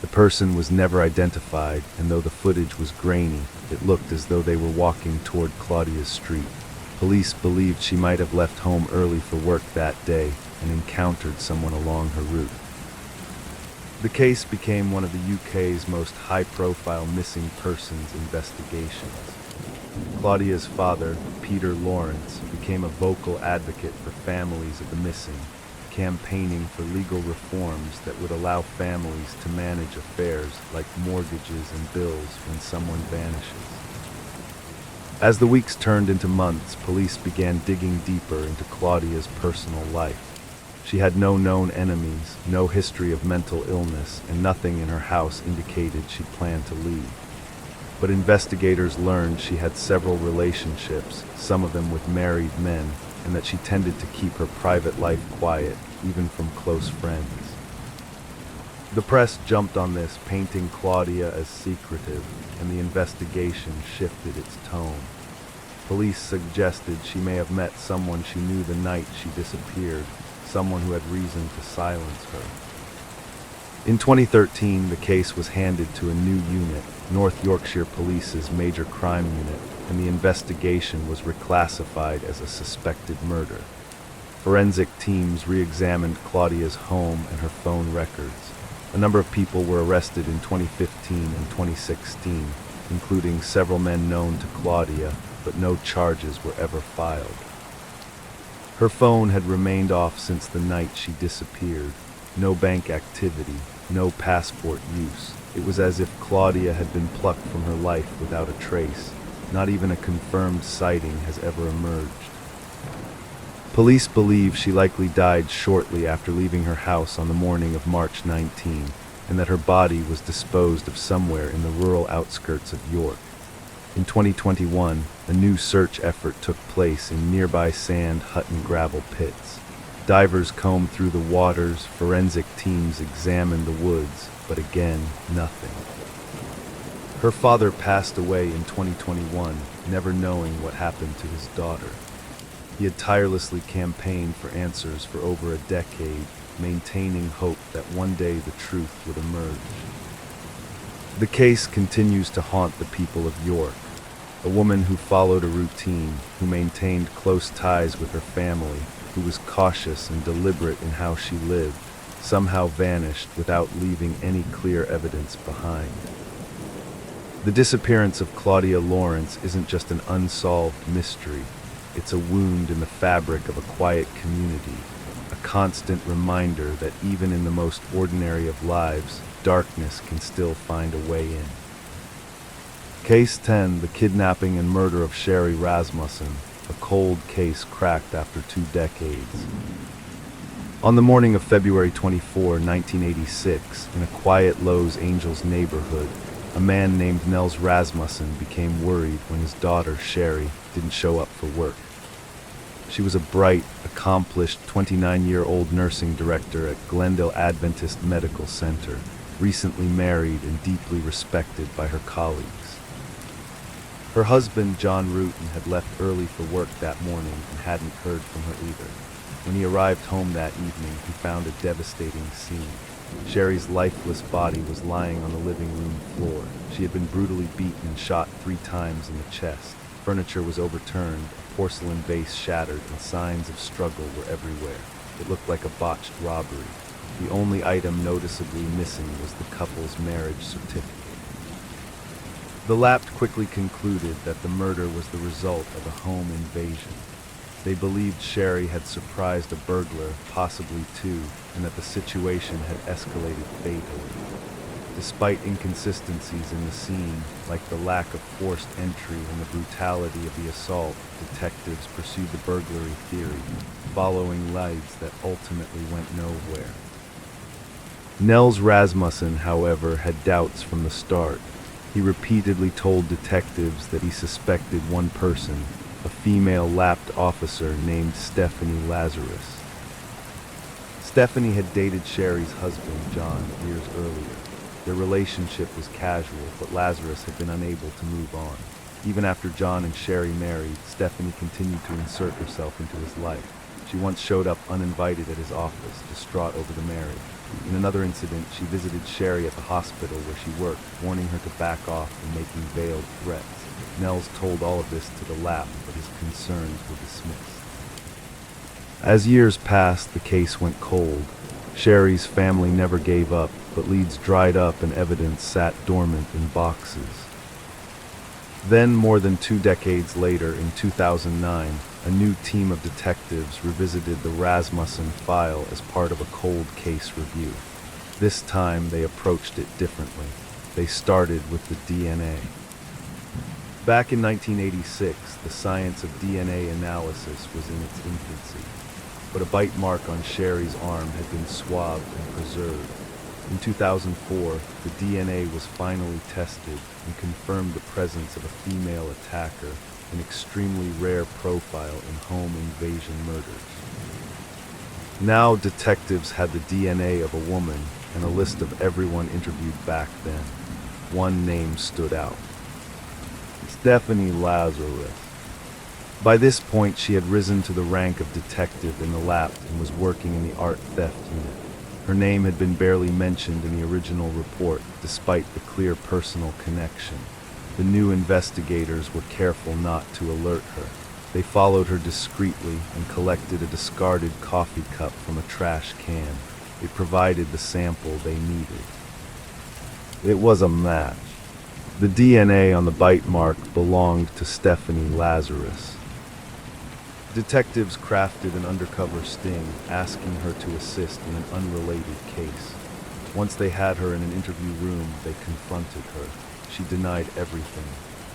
Speaker 1: The person was never identified, and though the footage was grainy, it looked as though they were walking toward Claudia's street. Police believed she might have left home early for work that day and encountered someone along her route. The case became one of the UK's most high-profile missing persons investigations. Claudia's father, Peter Lawrence, became a vocal advocate for families of the missing, campaigning for legal reforms that would allow families to manage affairs like mortgages and bills when someone vanishes. As the weeks turned into months, police began digging deeper into Claudia's personal life. She had no known enemies, no history of mental illness, and nothing in her house indicated she planned to leave. But investigators learned she had several relationships, some of them with married men, and that she tended to keep her private life quiet, even from close friends. The press jumped on this, painting Claudia as secretive, and the investigation shifted its tone. Police suggested she may have met someone she knew the night she disappeared, someone who had reason to silence her. In 2013, the case was handed to a new unit, North Yorkshire Police's Major Crime Unit, and the investigation was reclassified as a suspected murder. Forensic teams re-examined Claudia's home and her phone records. A number of people were arrested in 2015 and 2016, including several men known to Claudia, but no charges were ever filed. Her phone had remained off since the night she disappeared. No bank activity, no passport use. It was as if Claudia had been plucked from her life without a trace. Not even a confirmed sighting has ever emerged. Police believe she likely died shortly after leaving her house on the morning of March 19, and that her body was disposed of somewhere in the rural outskirts of York. In 2021, a new search effort took place in nearby sand, hut, and gravel pits. Divers combed through the waters, forensic teams examined the woods, but again, nothing. Her father passed away in 2021, never knowing what happened to his daughter. He had tirelessly campaigned for answers for over a decade, maintaining hope that one day the truth would emerge. The case continues to haunt the people of York. A woman who followed a routine, who maintained close ties with her family, who was cautious and deliberate in how she lived, somehow vanished without leaving any clear evidence behind. The disappearance of Claudia Lawrence isn't just an unsolved mystery. It's a wound in the fabric of a quiet community, a constant reminder that even in the most ordinary of lives, darkness can still find a way in. Case 10, the kidnapping and murder of Sherry Rasmussen, a cold case cracked after 2 decades. On the morning of February 24, 1986, in a quiet Los Angeles neighborhood, a man named Nels Rasmussen became worried when his daughter, Sherry, didn't show up for work. She was a bright, accomplished 29-year-old nursing director at Glendale Adventist Medical Center, recently married and deeply respected by her colleagues. Her husband, John Rutan, had left early for work that morning and hadn't heard from her either. When he arrived home that evening, he found a devastating scene. Sherry's lifeless body was lying on the living room floor. She had been brutally beaten and shot 3 times in the chest. Furniture was overturned, a porcelain vase shattered, and signs of struggle were everywhere. It looked like a botched robbery. The only item noticeably missing was the couple's marriage certificate. The Lapt quickly concluded that the murder was the result of a home invasion. They believed Sherry had surprised a burglar, possibly two, and that the situation had escalated fatally. Despite inconsistencies in the scene, like the lack of forced entry and the brutality of the assault, detectives pursued the burglary theory, following leads that ultimately went nowhere. Nels Rasmussen, however, had doubts from the start. He repeatedly told detectives that he suspected one person, a female Lapt officer named Stephanie Lazarus. Stephanie had dated Sherry's husband, John, years earlier. Their relationship was casual, but Lazarus had been unable to move on. Even after John and Sherry married, Stephanie continued to insert herself into his life. She once showed up uninvited at his office, distraught over the marriage. In another incident, she visited Sherry at the hospital where she worked, warning her to back off and making veiled threats. Nels told all of this to the Lapt, but his concerns were dismissed. As years passed, the case went cold. Sherry's family never gave up, but leads dried up and evidence sat dormant in boxes. Then, more than 2 decades later, in 2009, a new team of detectives revisited the Rasmussen file as part of a cold case review. This time, they approached it differently. They started with the DNA. Back in 1986, the science of DNA analysis was in its infancy, but a bite mark on Sherry's arm had been swabbed and preserved. In 2004, the DNA was finally tested and confirmed the presence of a female attacker, an extremely rare profile in home invasion murders. Now detectives had the DNA of a woman and a list of everyone interviewed back then. One name stood out: Stephanie Lazarus. By this point, she had risen to the rank of detective in the Lapt and was working in the art theft unit. Her name had been barely mentioned in the original report, despite the clear personal connection. The new investigators were careful not to alert her. They followed her discreetly and collected a discarded coffee cup from a trash can. It provided the sample they needed. It was a match. The DNA on the bite mark belonged to Stephanie Lazarus. Detectives crafted an undercover sting, asking her to assist in an unrelated case. Once they had her in an interview room, they confronted her. She denied everything,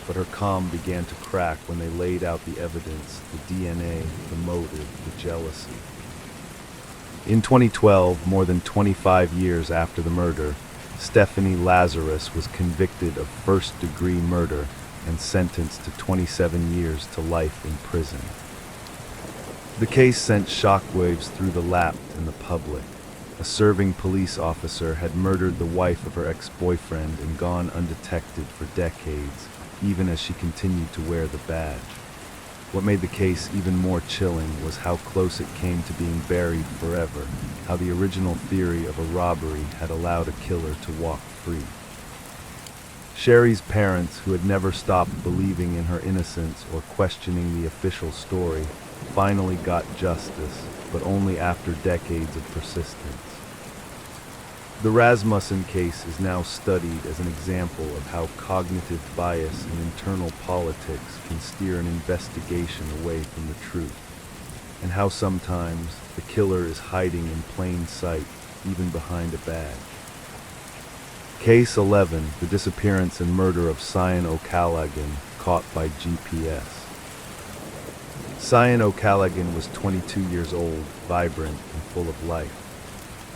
Speaker 1: but her calm began to crack when they laid out the evidence, the DNA, the motive, the jealousy. In 2012, more than 25 years after the murder, Stephanie Lazarus was convicted of first-degree murder and sentenced to 27 years to life in prison. The case sent shockwaves through the Lapt and the public. A serving police officer had murdered the wife of her ex-boyfriend and gone undetected for decades, even as she continued to wear the badge. What made the case even more chilling was how close it came to being buried forever, how the original theory of a robbery had allowed a killer to walk free. Sherry's parents, who had never stopped believing in her innocence or questioning the official story, finally got justice, but only after decades of persistence. The Rasmussen case is now studied as an example of how cognitive bias and internal politics can steer an investigation away from the truth, and how sometimes the killer is hiding in plain sight, even behind a badge. Case 11, the disappearance and murder of Cyan O'Callaghan, caught by GPS. Cyan O'Callaghan was 22 years old, vibrant, and full of life.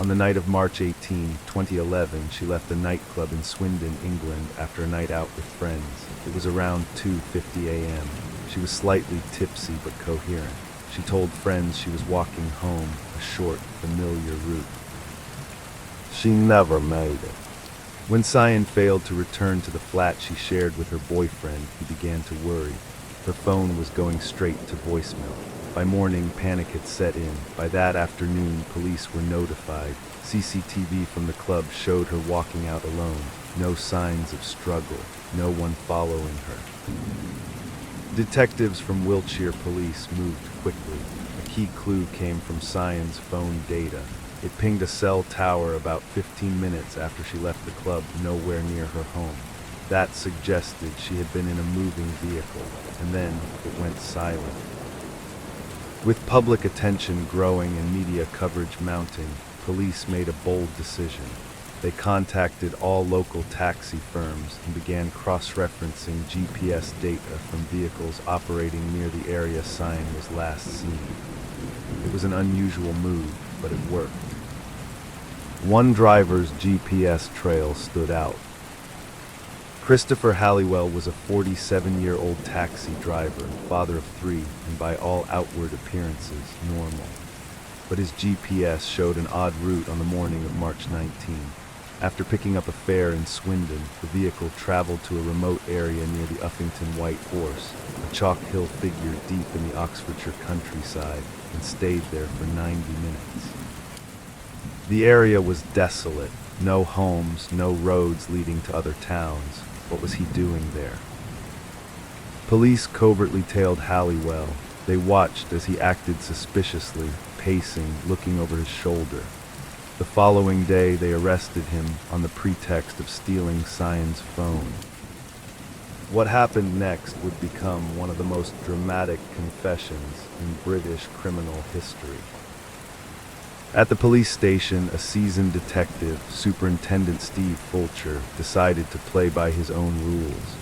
Speaker 1: On the night of March 18, 2011, she left a nightclub in Swindon, England, after a night out with friends. It was around 2:50 a.m. She was slightly tipsy but coherent. She told friends she was walking home, a short, familiar route. She never made it. When Cyan failed to return to the flat she shared with her boyfriend, he began to worry. Her phone was going straight to voicemail. By morning, panic had set in. By that afternoon, police were notified. CCTV from the club showed her walking out alone. No signs of struggle. No one following her. Detectives from Wiltshire Police moved quickly. A key clue came from Cyan's phone data. It pinged a cell tower about 15 minutes after she left the club, nowhere near her home. That suggested she had been in a moving vehicle, and then it went silent. With public attention growing and media coverage mounting, police made a bold decision. They contacted all local taxi firms and began cross-referencing GPS data from vehicles operating near the area sign was last seen. It was an unusual move, but it worked. One driver's GPS trail stood out. Christopher Halliwell was a 47-year-old taxi driver, father of 3, and by all outward appearances, normal. But his GPS showed an odd route on the morning of March 19. After picking up a fare in Swindon, the vehicle traveled to a remote area near the Uffington White Horse, a chalk hill figure deep in the Oxfordshire countryside, and stayed there for 90 minutes. The area was desolate, no homes, no roads leading to other towns. What was he doing there? Police covertly tailed Halliwell. They watched as he acted suspiciously, pacing, looking over his shoulder. The following day, they arrested him on the pretext of stealing Cyan's phone. What happened next would become one of the most dramatic confessions in British criminal history. At the police station, a seasoned detective, Superintendent Steve Fulcher, decided to play by his own rules.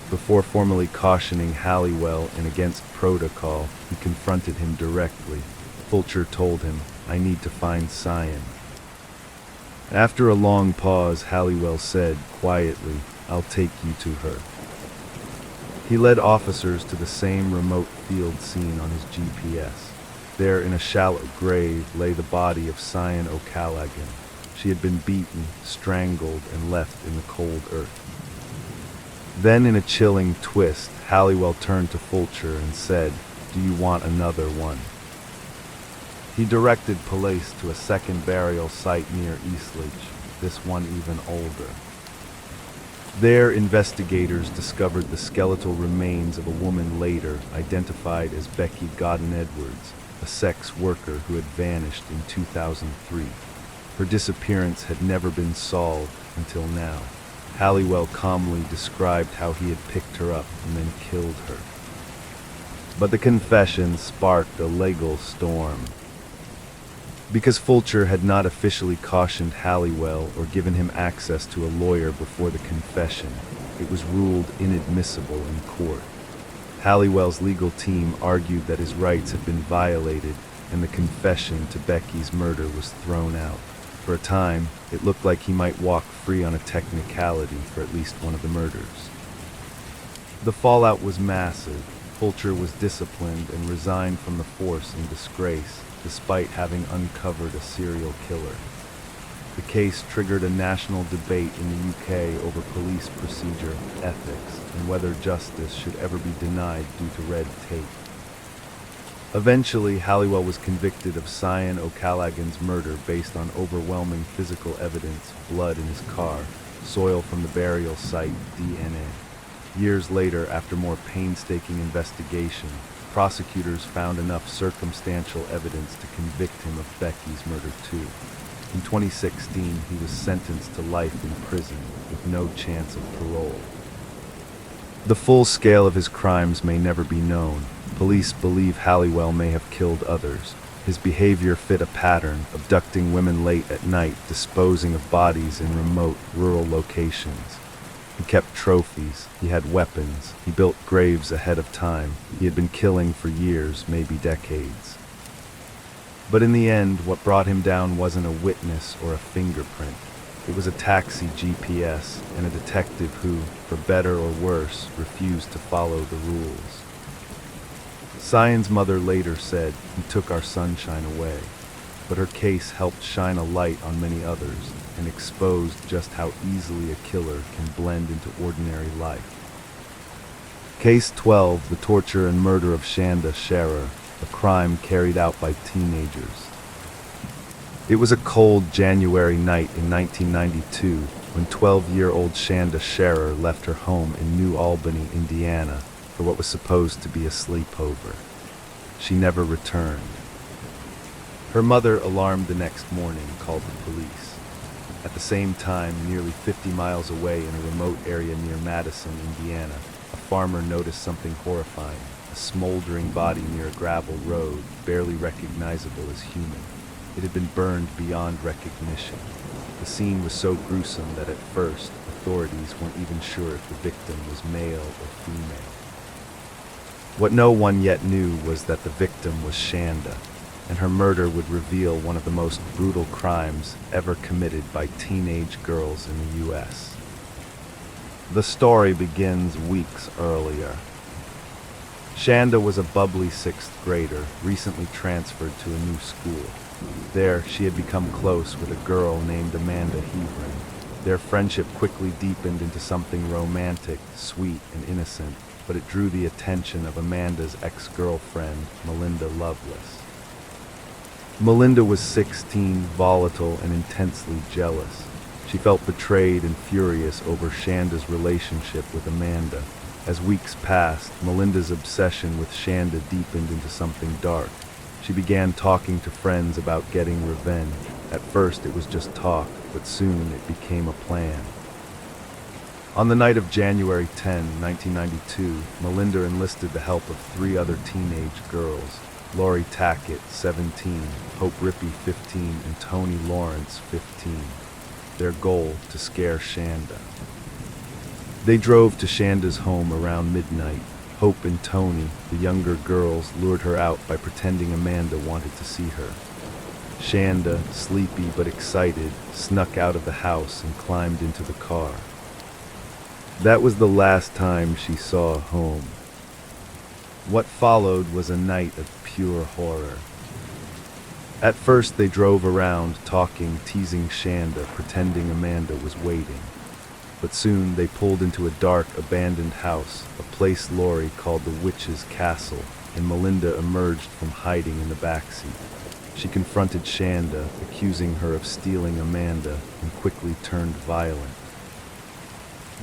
Speaker 1: Before formally cautioning Halliwell and against protocol, he confronted him directly. Fulcher told him, "I need to find Cyan." After a long pause, Halliwell said, quietly, "I'll take you to her." He led officers to the same remote field seen on his GPS. There, in a shallow grave, lay the body of Cyan O'Callaghan. She had been beaten, strangled, and left in the cold earth. Then, in a chilling twist, Halliwell turned to Fulcher and said, "Do you want another one?" He directed police to a second burial site near Eastleigh, this one even older. There, investigators discovered the skeletal remains of a woman later identified as Becky Godden Edwards, a sex worker who had vanished in 2003. Her disappearance had never been solved until now. Halliwell calmly described how he had picked her up and then killed her. But the confession sparked a legal storm. Because Fulcher had not officially cautioned Halliwell or given him access to a lawyer before the confession, it was ruled inadmissible in court. Halliwell's legal team argued that his rights had been violated and the confession to Becky's murder was thrown out. For a time, it looked like he might walk free on a technicality for at least one of the murders. The fallout was massive. Fulcher was disciplined and resigned from the force in disgrace, despite having uncovered a serial killer. The case triggered a national debate in the UK over police procedure, ethics, and whether justice should ever be denied due to red tape. Eventually, Halliwell was convicted of Cyan O'Callaghan's murder based on overwhelming physical evidence, blood in his car, soil from the burial site, DNA. Years later, after more painstaking investigation, prosecutors found enough circumstantial evidence to convict him of Becky's murder too. In 2016, he was sentenced to life in prison with no chance of parole. The full scale of his crimes may never be known. Police believe Halliwell may have killed others. His behavior fit a pattern, abducting women late at night, disposing of bodies in remote, rural locations. He kept trophies, he had weapons, he built graves ahead of time. He had been killing for years, maybe decades. But in the end, what brought him down wasn't a witness or a fingerprint. It was a taxi GPS and a detective who, for better or worse, refused to follow the rules. Cyan's mother later said, "He took our sunshine away." But her case helped shine a light on many others and exposed just how easily a killer can blend into ordinary life. Case 12, the torture and murder of Shanda Sharer, a crime carried out by teenagers. It was a cold January night in 1992 when 12-year-old Shanda Sharer left her home in New Albany, Indiana, for what was supposed to be a sleepover. She never returned. Her mother, alarmed the next morning, called the police. At the same time, nearly 50 miles away in a remote area near Madison, Indiana, a farmer noticed something horrifying, a smoldering body near a gravel road, barely recognizable as human. It had been burned beyond recognition. The scene was so gruesome that at first, authorities weren't even sure if the victim was male or female. What no one yet knew was that the victim was Shanda, and her murder would reveal one of the most brutal crimes ever committed by teenage girls in the U.S. The story begins weeks earlier. Shanda was a bubbly sixth grader, recently transferred to a new school. There, she had become close with a girl named Amanda Hebron. Their friendship quickly deepened into something romantic, sweet, and innocent, but it drew the attention of Amanda's ex-girlfriend, Melinda Lovelace. Melinda was 16, volatile, and intensely jealous. She felt betrayed and furious over Shanda's relationship with Amanda. As weeks passed, Melinda's obsession with Shanda deepened into something dark. She began talking to friends about getting revenge. At first it was just talk, but soon it became a plan. On the night of January 10, 1992, Melinda enlisted the help of 3 other teenage girls. Lori Tackett, 17, Hope Rippey, 15, and Tony Lawrence, 15. Their goal, to scare Shanda. They drove to Shanda's home around midnight. Hope and Tony, the younger girls, lured her out by pretending Amanda wanted to see her. Shanda, sleepy but excited, snuck out of the house and climbed into the car. That was the last time she saw home. What followed was a night of pure horror. At first they drove around, talking, teasing Shanda, pretending Amanda was waiting. But soon they pulled into a dark, abandoned house, a place Lori called the Witch's Castle, and Melinda emerged from hiding in the backseat. She confronted Shanda, accusing her of stealing Amanda, and quickly turned violent.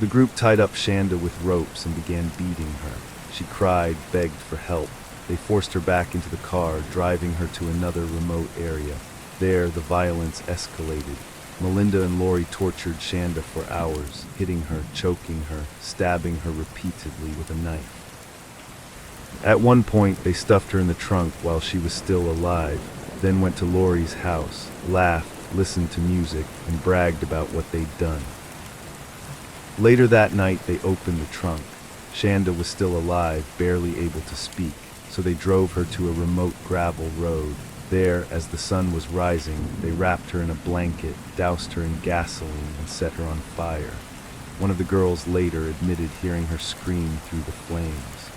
Speaker 1: The group tied up Shanda with ropes and began beating her. She cried, begged for help. They forced her back into the car, driving her to another remote area. There, the violence escalated. Melinda and Lori tortured Shanda for hours, hitting her, choking her, stabbing her repeatedly with a knife. At one point, they stuffed her in the trunk while she was still alive, then went to Lori's house, laughed, listened to music, and bragged about what they'd done. Later that night, they opened the trunk. Shanda was still alive, barely able to speak, so they drove her to a remote gravel road. There, as the sun was rising, they wrapped her in a blanket, doused her in gasoline, and set her on fire. One of the girls later admitted hearing her scream through the flames.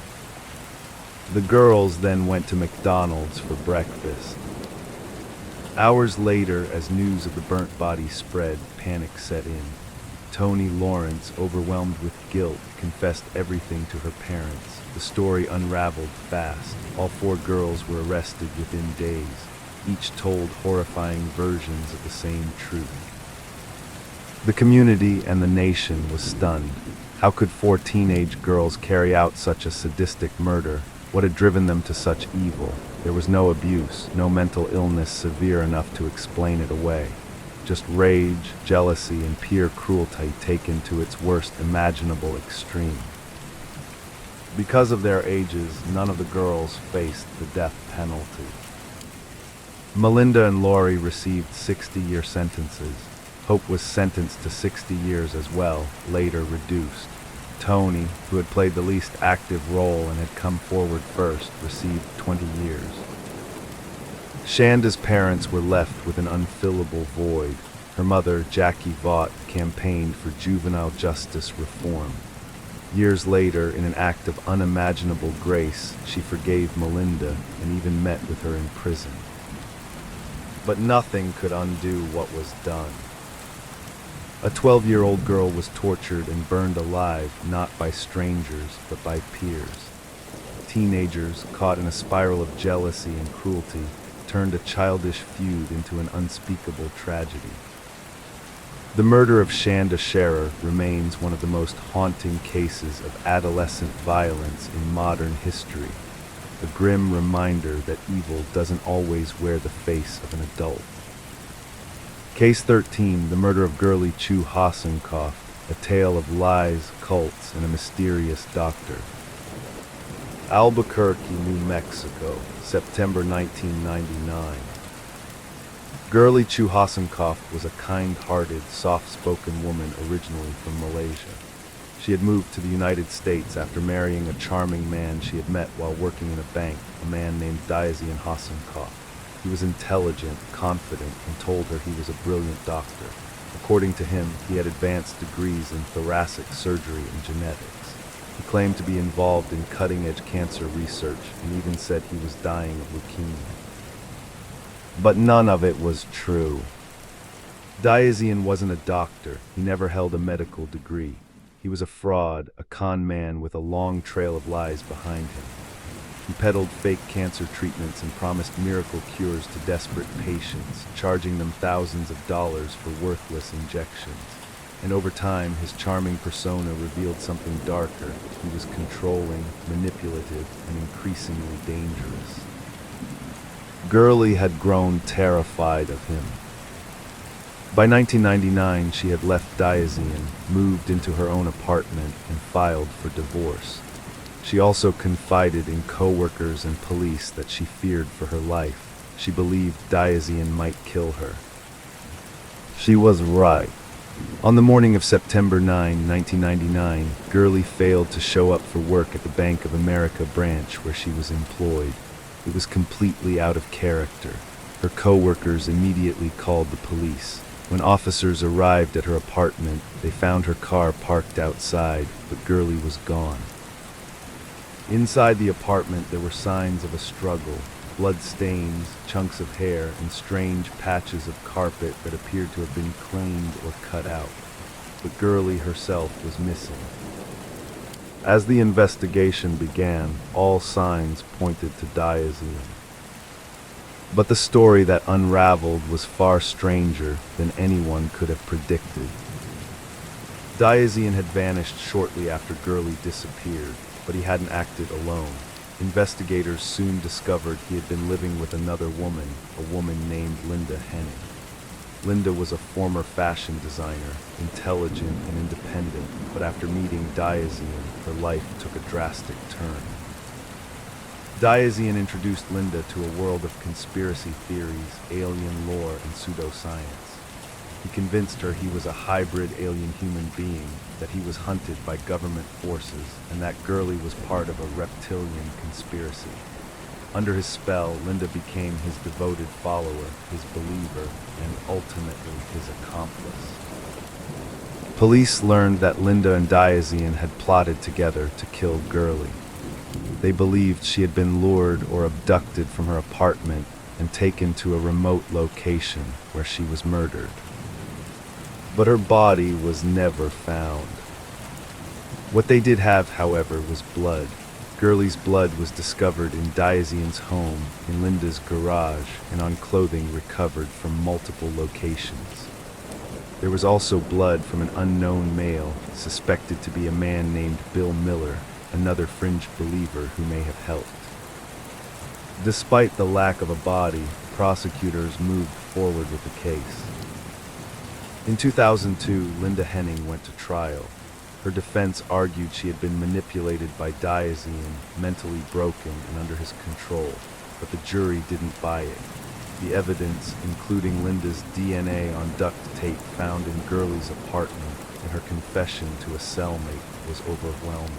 Speaker 1: The girls then went to McDonald's for breakfast. Hours later, as news of the burnt body spread, panic set in. Tony Lawrence, overwhelmed with guilt, confessed everything to her parents. The story unraveled fast. All 4 girls were arrested within days. Each told horrifying versions of the same truth. The community and the nation was stunned. How could 4 teenage girls carry out such a sadistic murder? What had driven them to such evil? There was no abuse, no mental illness severe enough to explain it away. Just rage, jealousy, and pure cruelty taken to its worst imaginable extreme. Because of their ages, none of the girls faced the death penalty. Melinda and Lori received 60-year sentences. Hope was sentenced to 60 years as well, later reduced. Tony, who had played the least active role and had come forward first, received 20 years. Shanda's parents were left with an unfillable void. Her mother, Jackie Vaught, campaigned for juvenile justice reform. Years later, in an act of unimaginable grace, she forgave Melinda and even met with her in prison. But nothing could undo what was done. A 12-year-old girl was tortured and burned alive, not by strangers, but by peers. Teenagers, caught in a spiral of jealousy and cruelty, turned a childish feud into an unspeakable tragedy. The murder of Shanda Sharer remains one of the most haunting cases of adolescent violence in modern history, a grim reminder that evil doesn't always wear the face of an adult. Case 13, the murder of Gurley Chu Hassankoff, a tale of lies, cults, and a mysterious doctor. Albuquerque, New Mexico, September 1999. Gurley Chu Hassankoff was a kind-hearted, soft-spoken woman originally from Malaysia. She had moved to the United States after marrying a charming man she had met while working in a bank, a man named Diazian Hassankoff. He was intelligent, confident, and told her he was a brilliant doctor. According to him, he had advanced degrees in thoracic surgery and genetics. He claimed to be involved in cutting-edge cancer research and even said he was dying of leukemia. But none of it was true. Diazian wasn't a doctor. He never held a medical degree. He was a fraud, a con man with a long trail of lies behind him. He peddled fake cancer treatments and promised miracle cures to desperate patients, charging them thousands of dollars for worthless injections. And over time, his charming persona revealed something darker. He was controlling, manipulative, and increasingly dangerous. Gurley had grown terrified of him. By 1999, she had left Diazian, moved into her own apartment, and filed for divorce. She also confided in co-workers and police that she feared for her life. She believed Diazian might kill her. She was right. On the morning of September 9, 1999, Gurley failed to show up for work at the Bank of America branch where she was employed. It was completely out of character. Her co-workers immediately called the police. When officers arrived at her apartment, they found her car parked outside, but Gurley was gone. Inside the apartment, there were signs of a struggle, blood stains, chunks of hair, and strange patches of carpet that appeared to have been cleaned or cut out. But Gurley herself was missing. As the investigation began, all signs pointed to Diazian. But the story that unraveled was far stranger than anyone could have predicted. Diazian had vanished shortly after Gurley disappeared, but he hadn't acted alone. Investigators soon discovered he had been living with another woman, a woman named Linda Henning. Linda was a former fashion designer, intelligent and independent, but after meeting Diazian, her life took a drastic turn. Diazian introduced Linda to a world of conspiracy theories, alien lore, and pseudoscience. He convinced her he was a hybrid alien human being, that he was hunted by government forces, and that Gurley was part of a reptilian conspiracy. Under his spell, Linda became his devoted follower, his believer, and ultimately his accomplice. Police learned that Linda and Diazian had plotted together to kill Gurley. They believed she had been lured or abducted from her apartment and taken to a remote location where she was murdered. But her body was never found. What they did have, however, was blood. Gurley's blood was discovered in Diazian's home, in Linda's garage, and on clothing recovered from multiple locations. There was also blood from an unknown male, suspected to be a man named Bill Miller, another fringe believer who may have helped. Despite the lack of a body, prosecutors moved forward with the case. In 2002, Linda Henning went to trial. Her defense argued she had been manipulated by Diazian, mentally broken and under his control, but the jury didn't buy it. The evidence, including Linda's DNA on duct tape found in Gurley's apartment and her confession to a cellmate, was overwhelming.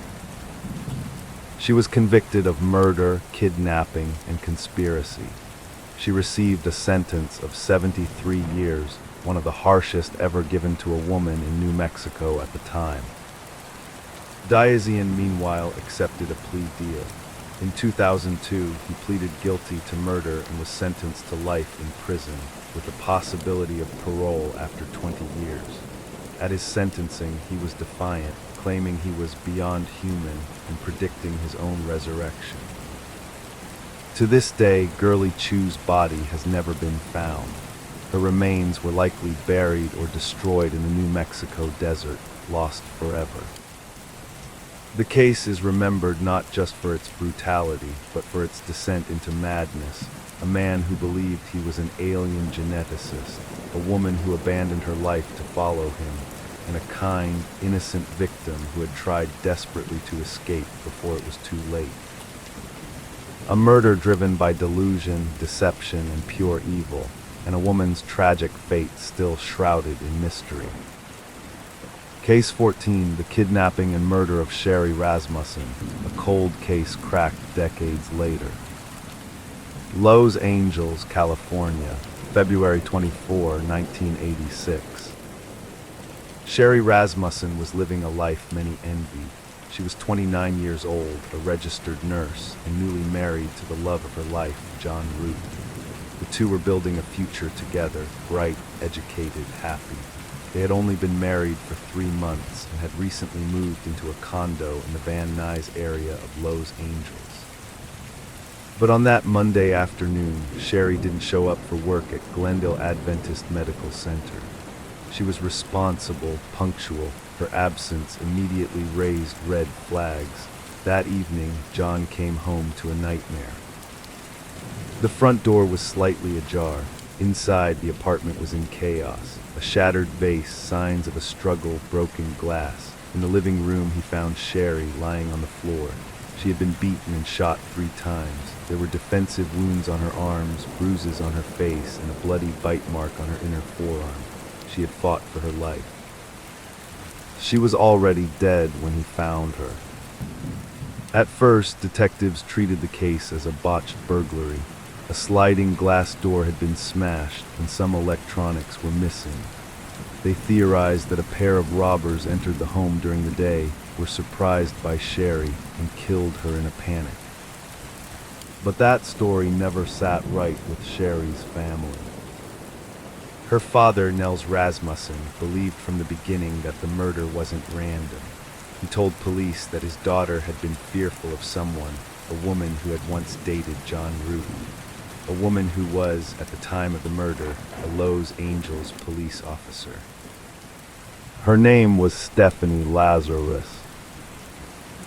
Speaker 1: She was convicted of murder, kidnapping, and conspiracy. She received a sentence of 73 years, one of the harshest ever given to a woman in New Mexico at the time. Diazian, meanwhile, accepted a plea deal. In 2002, he pleaded guilty to murder and was sentenced to life in prison, with the possibility of parole after 20 years. At his sentencing, he was defiant, claiming he was beyond human and predicting his own resurrection. To this day, Gurley Chu's body has never been found. Her remains were likely buried or destroyed in the New Mexico desert, lost forever. The case is remembered not just for its brutality, but for its descent into madness. A man who believed he was an alien geneticist, a woman who abandoned her life to follow him, and a kind, innocent victim who had tried desperately to escape before it was too late. A murder driven by delusion, deception, and pure evil, and a woman's tragic fate still shrouded in mystery. Case 14, the kidnapping and murder of Sherry Rasmussen, a cold case cracked decades later. Los Angeles, California, February 24, 1986. Sherry Rasmussen was living a life many envied. She was 29 years old, a registered nurse, and newly married to the love of her life, John Root. The two were building a future together, bright, educated, happy. They had only been married for 3 months and had recently moved into a condo in the Van Nuys area of Los Angeles. But on that Monday afternoon, Sherry didn't show up for work at Glendale Adventist Medical Center. She was responsible, punctual. Her absence immediately raised red flags. That evening, John came home to a nightmare. The front door was slightly ajar. Inside, the apartment was in chaos. A shattered vase, signs of a struggle, broken glass. In the living room, he found Sherry lying on the floor. She had been beaten and shot 3 times. There were defensive wounds on her arms, bruises on her face, and a bloody bite mark on her inner forearm. She had fought for her life. She was already dead when he found her. At first, detectives treated the case as a botched burglary. A sliding glass door had been smashed, and some electronics were missing. They theorized that a pair of robbers entered the home during the day, were surprised by Sherry, and killed her in a panic. But that story never sat right with Sherry's family. Her father, Nels Rasmussen, believed from the beginning that the murder wasn't random. He told police that his daughter had been fearful of someone, a woman who had once dated John Root. A woman who was, at the time of the murder, a Los Angeles police officer. Her name was Stephanie Lazarus.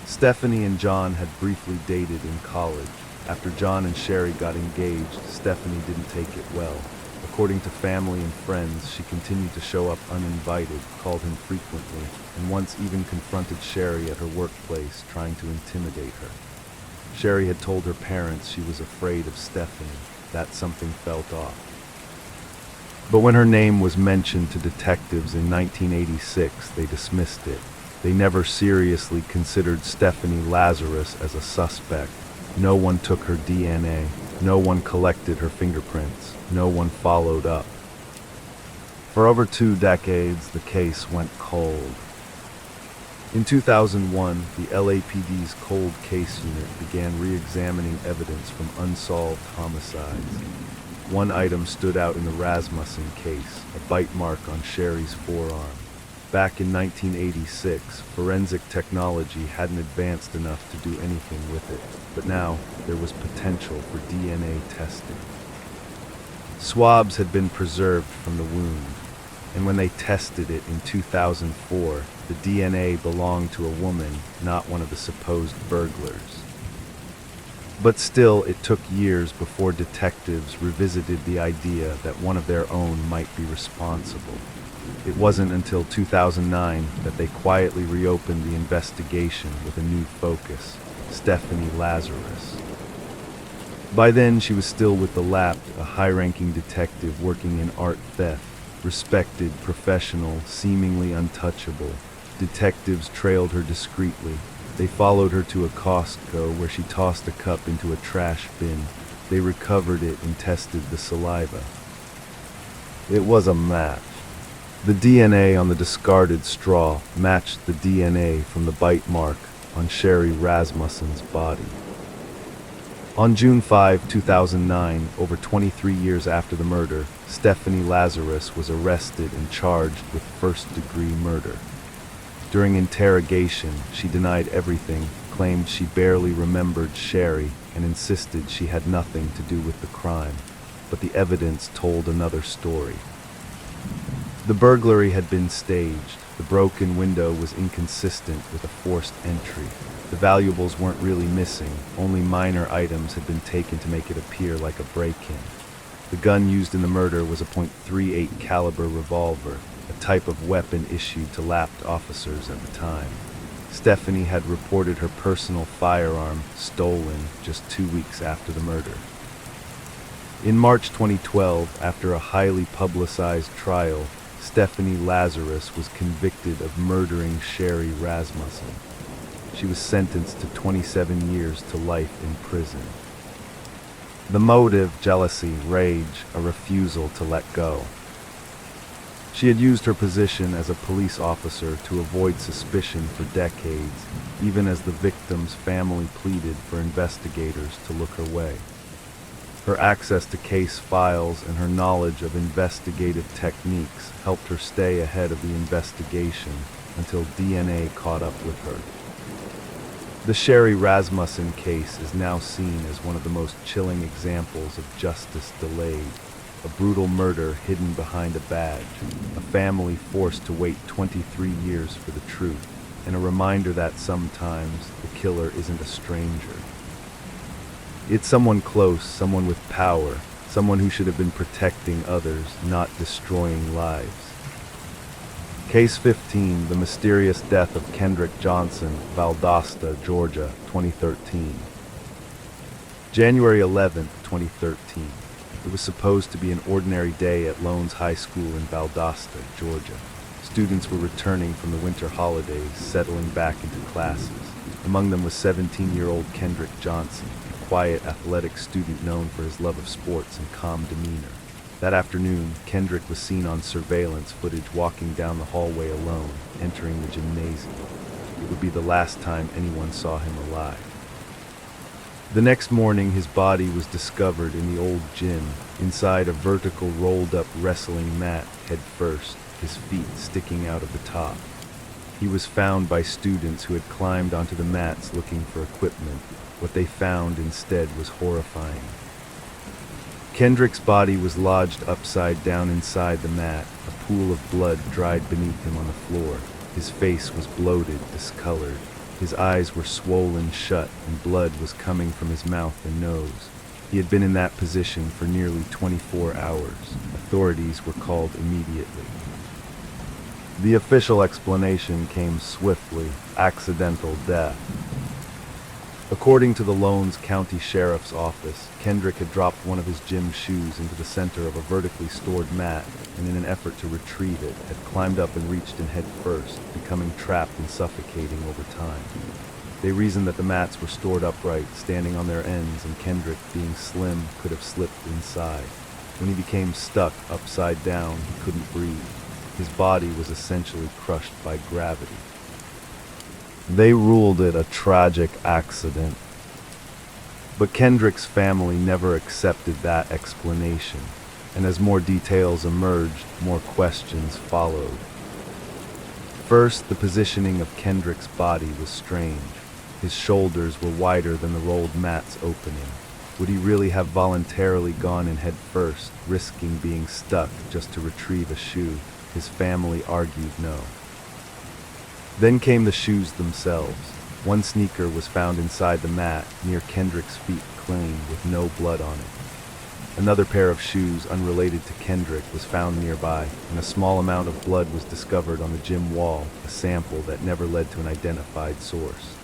Speaker 1: Stephanie and John had briefly dated in college. After John and Sherry got engaged, Stephanie didn't take it well. According to family and friends, she continued to show up uninvited, called him frequently, and once even confronted Sherry at her workplace, trying to intimidate her. Sherry had told her parents she was afraid of Stephanie. That something felt off. But when her name was mentioned to detectives in 1986, they dismissed it. They never seriously considered Stephanie Lazarus as a suspect. No one took her DNA. No one collected her fingerprints. No one followed up. For over 2 decades, the case went cold. In 2001, the LAPD's Cold Case Unit began re-examining evidence from unsolved homicides. One item stood out in the Rasmussen case, a bite mark on Sherry's forearm. Back in 1986, forensic technology hadn't advanced enough to do anything with it, but now there was potential for DNA testing. Swabs had been preserved from the wound, and when they tested it in 2004, the DNA belonged to a woman, not one of the supposed burglars. But still, it took years before detectives revisited the idea that one of their own might be responsible. It wasn't until 2009 that they quietly reopened the investigation with a new focus, Stephanie Lazarus. By then, she was still with the Lapt, a high-ranking detective working in art theft, respected, professional, seemingly untouchable. Detectives trailed her discreetly. They followed her to a Costco where she tossed a cup into a trash bin. They recovered it and tested the saliva. It was a match. The DNA on the discarded straw matched the DNA from the bite mark on Sherry Rasmussen's body. On June 5, 2009, over 23 years after the murder, Stephanie Lazarus was arrested and charged with first-degree murder. During interrogation, she denied everything, claimed she barely remembered Sherry, and insisted she had nothing to do with the crime. But the evidence told another story. The burglary had been staged. The broken window was inconsistent with a forced entry. The valuables weren't really missing, only minor items had been taken to make it appear like a break-in. The gun used in the murder was a .38 caliber revolver, a type of weapon issued to lapped officers at the time. Stephanie had reported her personal firearm stolen just 2 weeks after the murder. In March 2012, after a highly publicized trial, Stephanie Lazarus was convicted of murdering Sherry Rasmussen. She was sentenced to 27 years to life in prison. The motive, jealousy, rage, a refusal to let go. She had used her position as a police officer to avoid suspicion for decades, even as the victim's family pleaded for investigators to look her way. Her access to case files and her knowledge of investigative techniques helped her stay ahead of the investigation until DNA caught up with her. The Sherry Rasmussen case is now seen as one of the most chilling examples of justice delayed. A brutal murder hidden behind a badge, a family forced to wait 23 years for the truth, and a reminder that sometimes the killer isn't a stranger. It's someone close, someone with power, someone who should have been protecting others, not destroying lives. Case 15, the mysterious death of Kendrick Johnson, Valdosta, Georgia, 2013. January 11, 2013. It was supposed to be an ordinary day at Lowndes High School in Valdosta, Georgia. Students were returning from the winter holidays, settling back into classes. Among them was 17-year-old Kendrick Johnson, a quiet, athletic student known for his love of sports and calm demeanor. That afternoon, Kendrick was seen on surveillance footage walking down the hallway alone, entering the gymnasium. It would be the last time anyone saw him alive. The next morning, his body was discovered in the old gym, inside a vertical rolled-up wrestling mat head first, his feet sticking out of the top. He was found by students who had climbed onto the mats looking for equipment. What they found instead was horrifying. Kendrick's body was lodged upside down inside the mat, a pool of blood dried beneath him on the floor. His face was bloated, discolored. His eyes were swollen shut, and blood was coming from his mouth and nose. He had been in that position for nearly 24 hours. Authorities were called immediately. The official explanation came swiftly: accidental death. According to the Lowndes County Sheriff's Office, Kendrick had dropped one of his gym shoes into the center of a vertically stored mat, and in an effort to retrieve it, had climbed up and reached in head first, becoming trapped and suffocating over time. They reasoned that the mats were stored upright, standing on their ends, and Kendrick, being slim, could have slipped inside. When he became stuck upside down, he couldn't breathe. His body was essentially crushed by gravity. They ruled it a tragic accident. But Kendrick's family never accepted that explanation, and as more details emerged, more questions followed. First, the positioning of Kendrick's body was strange. His shoulders were wider than the rolled mat's opening. Would he really have voluntarily gone in head first, risking being stuck just to retrieve a shoe? His family argued no. Then came the shoes themselves. One sneaker was found inside the mat, near Kendrick's feet, clean, with no blood on it. Another pair of shoes, unrelated to Kendrick, was found nearby, and a small amount of blood was discovered on the gym wall, a sample that never led to an identified source.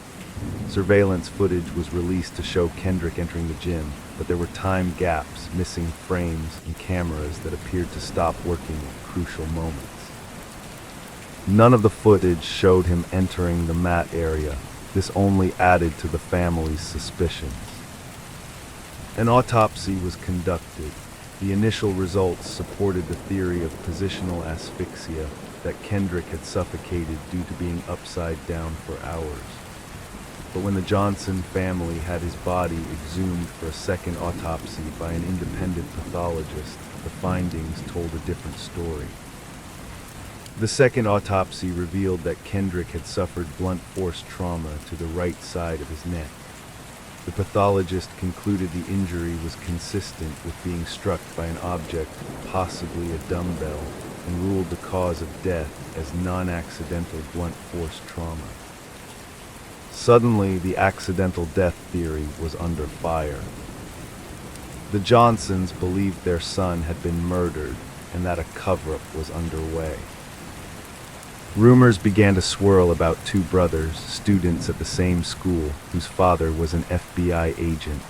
Speaker 1: Surveillance footage was released to show Kendrick entering the gym, but there were time gaps, missing frames, and cameras that appeared to stop working at crucial moments. None of the footage showed him entering the mat area. This only added to the family's suspicions. An autopsy was conducted. The initial results supported the theory of positional asphyxia, that Kendrick had suffocated due to being upside down for hours. But when the Johnson family had his body exhumed for a second autopsy by an independent pathologist, the findings told a different story. The second autopsy revealed that Kendrick had suffered blunt force trauma to the right side of his neck. The pathologist concluded the injury was consistent with being struck by an object, possibly a dumbbell, and ruled the cause of death as non-accidental blunt force trauma. Suddenly, the accidental death theory was under fire. The Johnsons believed their son had been murdered and that a cover-up was underway. Rumors began to swirl about two brothers, students at the same school, whose father was an FBI agent.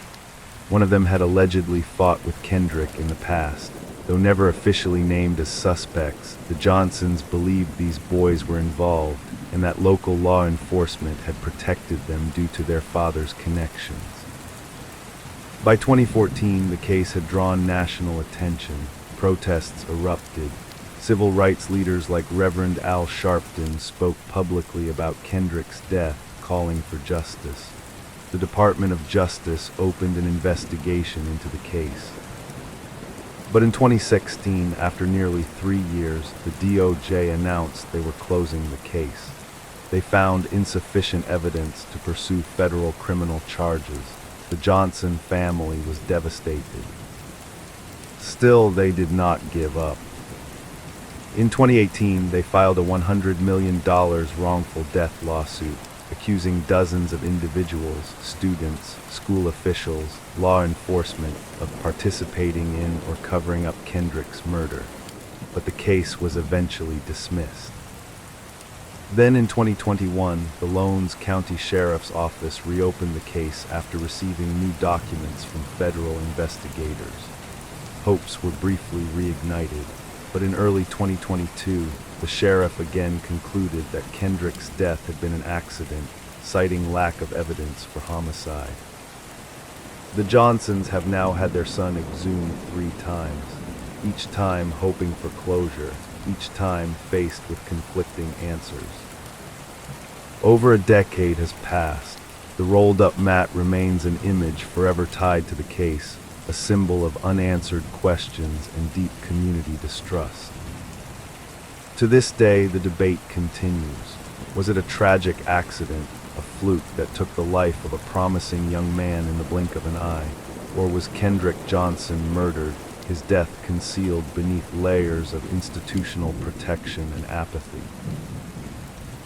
Speaker 1: One of them had allegedly fought with Kendrick in the past. Though never officially named as suspects, the Johnsons believed these boys were involved and that local law enforcement had protected them due to their father's connections. By 2014, the case had drawn national attention. Protests erupted. Civil rights leaders like Reverend Al Sharpton spoke publicly about Kendrick's death, calling for justice. The Department of Justice opened an investigation into the case. But in 2016, after nearly 3 years, the DOJ announced they were closing the case. They found insufficient evidence to pursue federal criminal charges. The Johnson family was devastated. Still, they did not give up. In 2018, they filed a $100 million wrongful death lawsuit, accusing dozens of individuals, students, school officials, law enforcement of participating in or covering up Kendrick's murder. But the case was eventually dismissed. Then in 2021, the Lowndes County Sheriff's Office reopened the case after receiving new documents from federal investigators. Hopes were briefly reignited, but in early 2022, the sheriff again concluded that Kendrick's death had been an accident, citing lack of evidence for homicide. The Johnsons have now had their son exhumed 3 times, each time hoping for closure, each time faced with conflicting answers. Over a decade has passed. The rolled-up mat remains an image forever tied to the case, a symbol of unanswered questions and deep community distrust. To this day, the debate continues. Was it a tragic accident, a fluke that took the life of a promising young man in the blink of an eye? Or was Kendrick Johnson murdered, his death concealed beneath layers of institutional protection and apathy?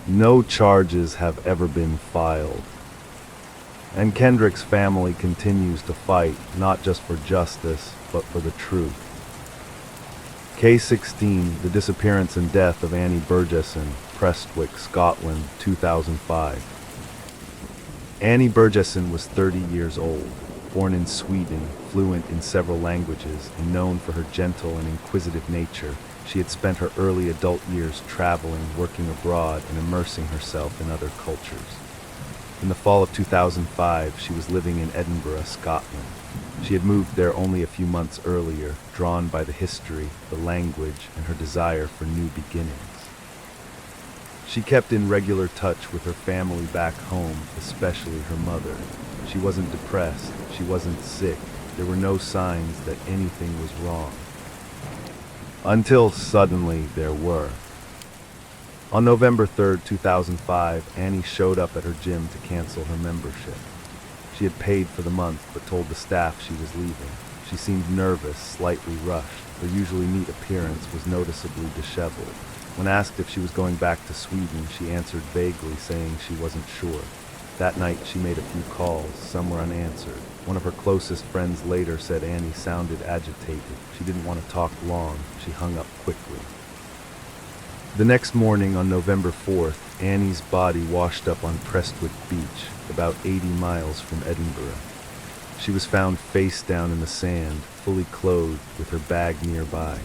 Speaker 1: No charges have ever been filed. And Kendrick's family continues to fight, not just for justice, but for the truth. Case 16, the disappearance and death of Annie Burgesson, Prestwick, Scotland, 2005. Annie Burgesson was 30 years old, born in Sweden, fluent in several languages, and known for her gentle and inquisitive nature. She had spent her early adult years traveling, working abroad, and immersing herself in other cultures. In the fall of 2005, she was living in Edinburgh, Scotland. She had moved there only a few months earlier, drawn by the history, the language, and her desire for new beginnings. She kept in regular touch with her family back home, especially her mother. She wasn't depressed, she wasn't sick, there were no signs that anything was wrong. Until suddenly there were. On November 3rd, 2005, Annie showed up at her gym to cancel her membership. She had paid for the month, but told the staff she was leaving. She seemed nervous, slightly rushed. Her usually neat appearance was noticeably disheveled. When asked if she was going back to Sweden, she answered vaguely, saying she wasn't sure. That night, she made a few calls. Some were unanswered. One of her closest friends later said Annie sounded agitated. She didn't want to talk long. She hung up quickly. The next morning, on November 4th, Annie's body washed up on Prestwick Beach, about 80 miles from Edinburgh. She was found face down in the sand, fully clothed, with her bag nearby.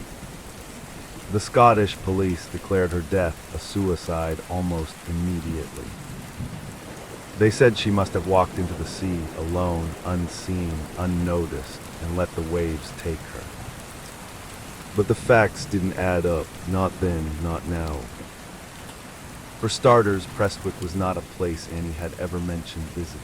Speaker 1: The Scottish police declared her death a suicide almost immediately. They said she must have walked into the sea alone, unseen, unnoticed, and let the waves take her. But the facts didn't add up, not then, not now. For starters, Prestwick was not a place Annie had ever mentioned visiting.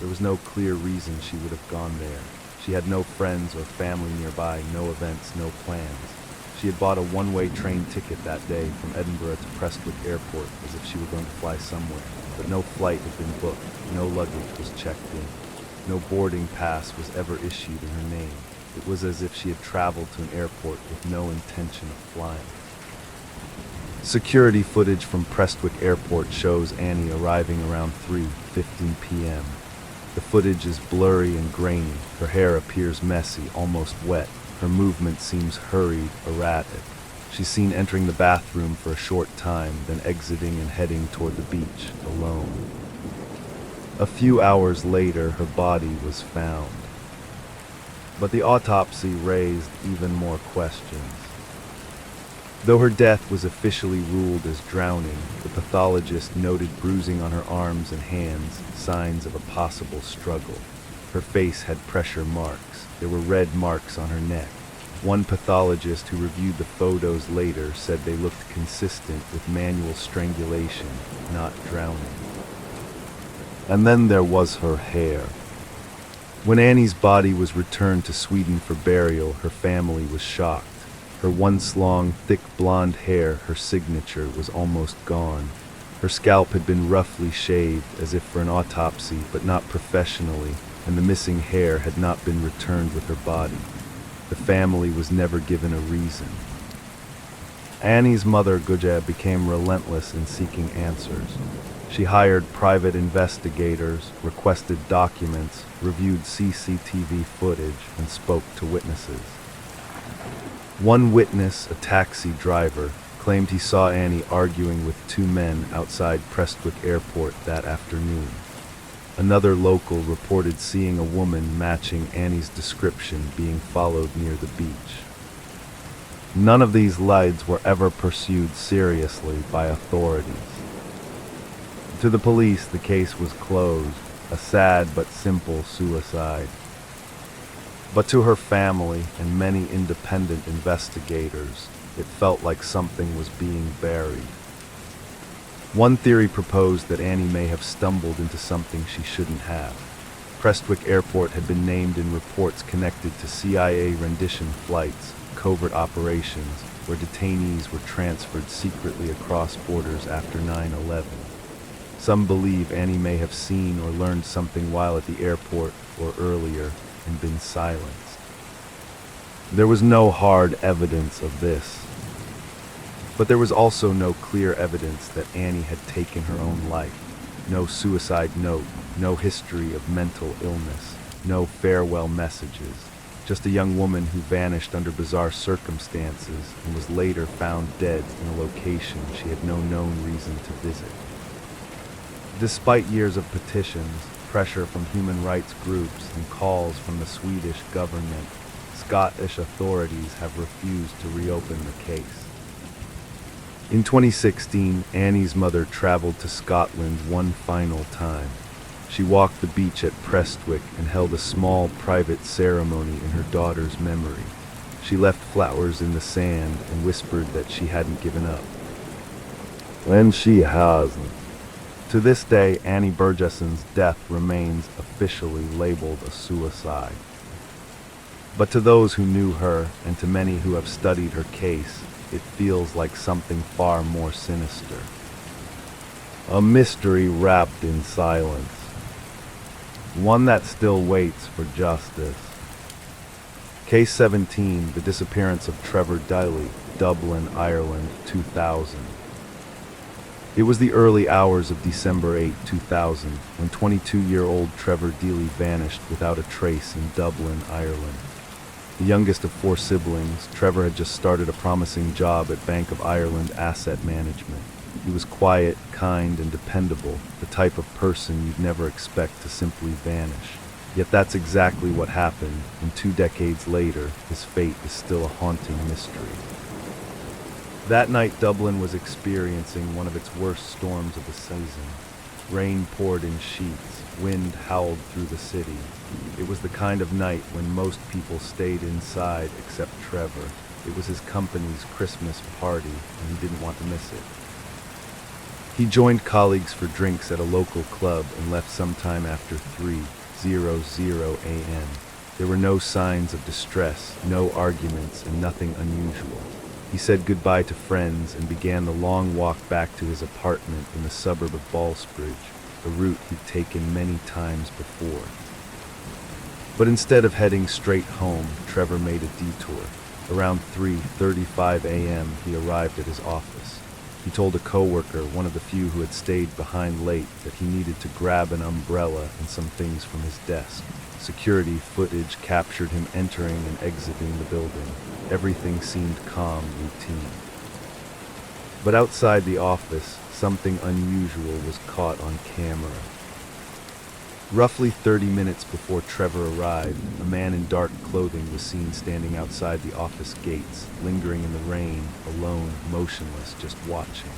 Speaker 1: There was no clear reason she would have gone there. She had no friends or family nearby, no events, no plans. She had bought a one-way train ticket that day from Edinburgh to Prestwick Airport as if she were going to fly somewhere, but no flight had been booked, no luggage was checked in, no boarding pass was ever issued in her name. It was as if she had traveled to an airport with no intention of flying. Security footage from Prestwick Airport shows Annie arriving around 3:15 p.m. The footage is blurry and grainy. Her hair appears messy, almost wet. Her movement seems hurried, erratic. She's seen entering the bathroom for a short time, then exiting and heading toward the beach, alone. A few hours later, her body was found. But the autopsy raised even more questions. Though her death was officially ruled as drowning, the pathologist noted bruising on her arms and hands, signs of a possible struggle. Her face had pressure marks. There were red marks on her neck. One pathologist who reviewed the photos later said they looked consistent with manual strangulation, not drowning. And then there was her hair. When Annie's body was returned to Sweden for burial, her family was shocked. Her once long, thick blonde hair, her signature, was almost gone. Her scalp had been roughly shaved, as if for an autopsy, but not professionally, and the missing hair had not been returned with her body. The family was never given a reason. Annie's mother, Guja, became relentless in seeking answers. She hired private investigators, requested documents, reviewed CCTV footage, and spoke to witnesses. One witness, a taxi driver, claimed he saw Annie arguing with two men outside Prestwick Airport that afternoon. Another local reported seeing a woman matching Annie's description being followed near the beach. None of these lies were ever pursued seriously by authorities. To the police, the case was closed, a sad but simple suicide. But to her family and many independent investigators, it felt like something was being buried. One theory proposed that Annie may have stumbled into something she shouldn't have. Prestwick Airport had been named in reports connected to CIA rendition flights, covert operations, where detainees were transferred secretly across borders after 9/11. Some believe Annie may have seen or learned something while at the airport or earlier and been silenced. There was no hard evidence of this. But there was also no clear evidence that Annie had taken her own life. No suicide note, no history of mental illness, no farewell messages. Just a young woman who vanished under bizarre circumstances and was later found dead in a location she had no known reason to visit. Despite years of petitions, pressure from human rights groups, and calls from the Swedish government, Scottish authorities have refused to reopen the case. In 2016, Annie's mother traveled to Scotland one final time. She walked the beach at Prestwick and held a small private ceremony in her daughter's memory. She left flowers in the sand and whispered that she hadn't given up. And she hasn't. To this day, Annie Burgesson's death remains officially labeled a suicide. But to those who knew her, and to many who have studied her case, it feels like something far more sinister. A mystery wrapped in silence. One that still waits for justice. Case 17, the disappearance of Trevor Daly, Dublin, Ireland, 2000. It was the early hours of December 8, 2000, when 22-year-old Trevor Daly vanished without a trace in Dublin, Ireland. The youngest of four siblings, Trevor had just started a promising job at Bank of Ireland Asset Management. He was quiet, kind, and dependable, the type of person you'd never expect to simply vanish. Yet that's exactly what happened, and 2 decades later, his fate is still a haunting mystery. That night, Dublin was experiencing one of its worst storms of the season. Rain poured in sheets, wind howled through the city. It was the kind of night when most people stayed inside except Trevor. It was his company's Christmas party, and he didn't want to miss it. He joined colleagues for drinks at a local club and left sometime after 3:00 a.m. There were no signs of distress, no arguments, and nothing unusual. He said goodbye to friends and began the long walk back to his apartment in the suburb of Ballsbridge, a route he'd taken many times before. But instead of heading straight home, Trevor made a detour. Around 3:35 a.m., he arrived at his office. He told a coworker, one of the few who had stayed behind late, that he needed to grab an umbrella and some things from his desk. Security footage captured him entering and exiting the building. Everything seemed calm, routine. But outside the office, something unusual was caught on camera. Roughly 30 minutes before Trevor arrived, a man in dark clothing was seen standing outside the office gates, lingering in the rain, alone, motionless, just watching.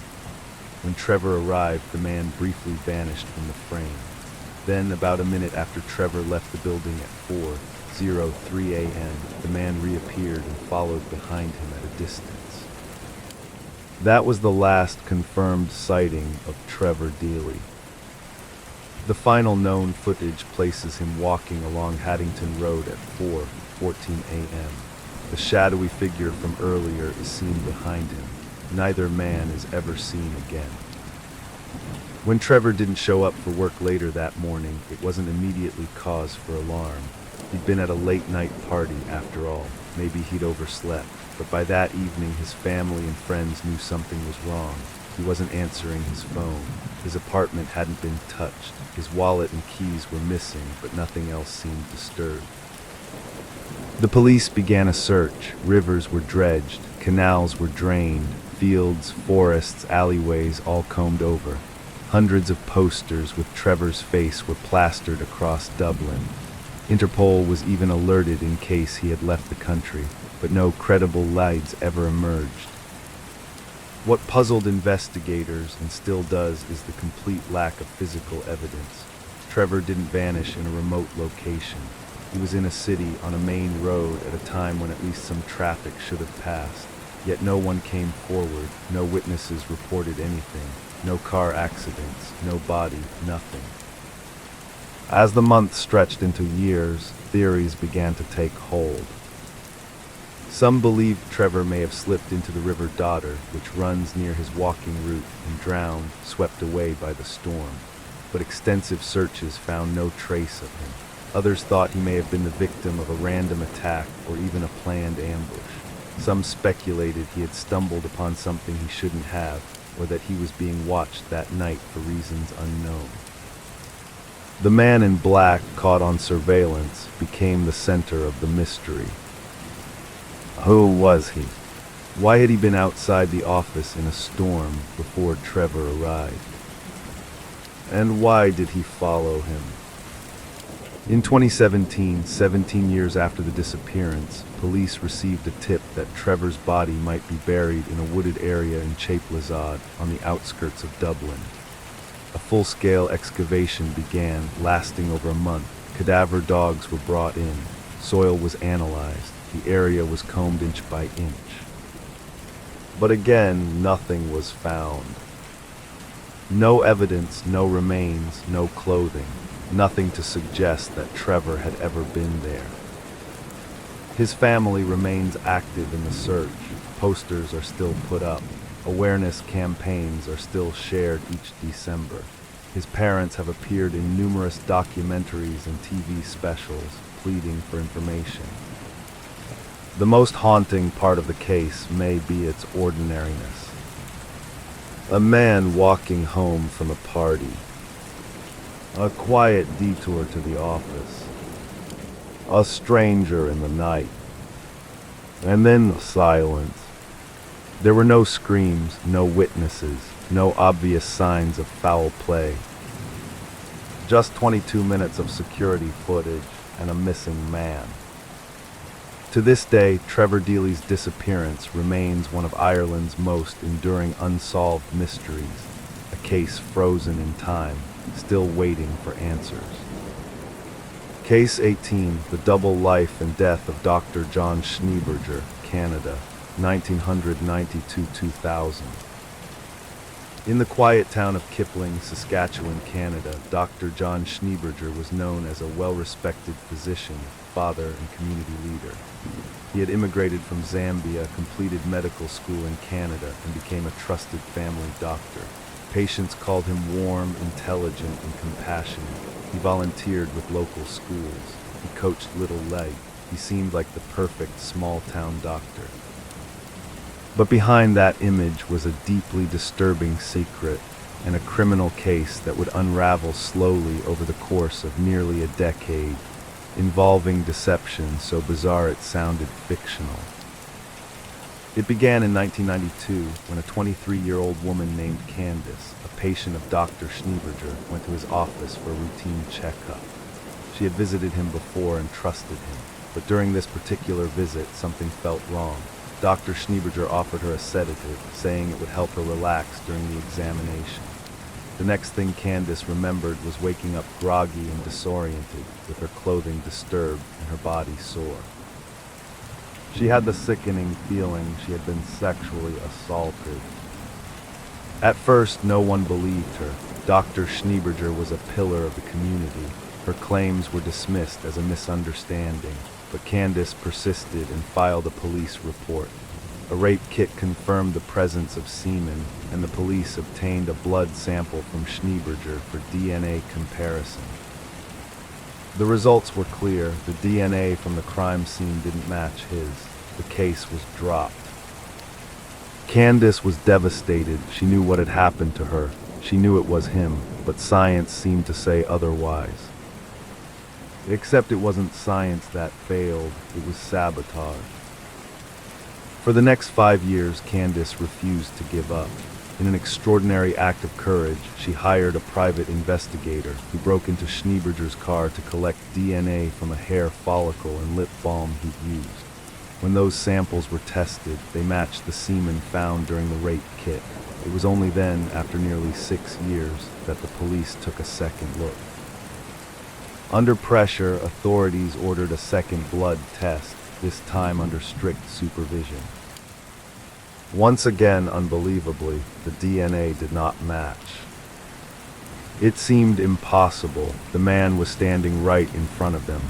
Speaker 1: When Trevor arrived, the man briefly vanished from the frame. Then, about a minute after Trevor left the building at 4:03 a.m., the man reappeared and followed behind him at a distance. That was the last confirmed sighting of Trevor Deely. The final known footage places him walking along Haddington Road at 4:14 a.m. The shadowy figure from earlier is seen behind him. Neither man is ever seen again. When Trevor didn't show up for work later that morning, it wasn't immediately cause for alarm. He'd been at a late-night party, after all. Maybe he'd overslept. But by that evening, his family and friends knew something was wrong. He wasn't answering his phone. His apartment hadn't been touched. His wallet and keys were missing, but nothing else seemed disturbed. The police began a search. Rivers were dredged, canals were drained, fields, forests, alleyways, all combed over. Hundreds of posters with Trevor's face were plastered across Dublin. Interpol was even alerted in case he had left the country, but no credible leads ever emerged. What puzzled investigators, and still does, is the complete lack of physical evidence. Trevor didn't vanish in a remote location. He was in a city on a main road at a time when at least some traffic should have passed. Yet no one came forward, no witnesses reported anything, no car accidents, no body, nothing. As the months stretched into years, theories began to take hold. Some believed Trevor may have slipped into the River Dodder, which runs near his walking route, and drowned, swept away by the storm. But extensive searches found no trace of him. Others thought he may have been the victim of a random attack or even a planned ambush. Some speculated he had stumbled upon something he shouldn't have, or that he was being watched that night for reasons unknown. The man in black, caught on surveillance, became the center of the mystery. Who was he? Why had he been outside the office in a storm before Trevor arrived? And why did he follow him? In 2017, 17 years after the disappearance, police received a tip that Trevor's body might be buried in a wooded area in Chapelizod on the outskirts of Dublin. A full-scale excavation began, lasting over a month. Cadaver dogs were brought in. Soil was analyzed. The area was combed inch by inch. But again, nothing was found. No evidence, no remains, no clothing. Nothing to suggest that Trevor had ever been there. His family remains active in the search. Posters are still put up. Awareness campaigns are still shared each December. His parents have appeared in numerous documentaries and TV specials, pleading for information. The most haunting part of the case may be its ordinariness. A man walking home from a party. A quiet detour to the office. A stranger in the night. And then silence. There were no screams, no witnesses, no obvious signs of foul play. Just 22 minutes of security footage and a missing man. To this day, Trevor Deely's disappearance remains one of Ireland's most enduring unsolved mysteries, a case frozen in time, still waiting for answers. Case 18, the double life and death of Dr. John Schneeberger, Canada, 1992-2000. In the quiet town of Kipling, Saskatchewan, Canada, Dr. John Schneeberger was known as a well-respected physician, father, and community leader. He had immigrated from Zambia, completed medical school in Canada, and became a trusted family doctor. Patients called him warm, intelligent, and compassionate. He volunteered with local schools. He coached Little Leg. He seemed like the perfect small-town doctor. But behind that image was a deeply disturbing secret and a criminal case that would unravel slowly over the course of nearly a decade, involving deception so bizarre it sounded fictional. It began in 1992 when a 23-year-old woman named Candace, a patient of Dr. Schneeberger, went to his office for a routine checkup. She had visited him before and trusted him, but during this particular visit, something felt wrong. Dr. Schneeberger offered her a sedative, saying it would help her relax during the examination. The next thing Candace remembered was waking up groggy and disoriented, with her clothing disturbed and her body sore. She had the sickening feeling she had been sexually assaulted. At first, no one believed her. Dr. Schneeberger was a pillar of the community. Her claims were dismissed as a misunderstanding, but Candace persisted and filed a police report. A rape kit confirmed the presence of semen, and the police obtained a blood sample from Schneeberger for DNA comparison. The results were clear. The DNA from the crime scene didn't match his. The case was dropped. Candace was devastated. She knew what had happened to her. She knew it was him, but science seemed to say otherwise. Except it wasn't science that failed, it was sabotage. For the next 5 years, Candace refused to give up. In an extraordinary act of courage, she hired a private investigator who broke into Schneeberger's car to collect DNA from a hair follicle and lip balm he'd used. When those samples were tested, they matched the semen found during the rape kit. It was only then, after nearly 6 years, that the police took a second look. Under pressure, authorities ordered a second blood test, this time under strict supervision. Once again, unbelievably, the DNA did not match. It seemed impossible. The man was standing right in front of them.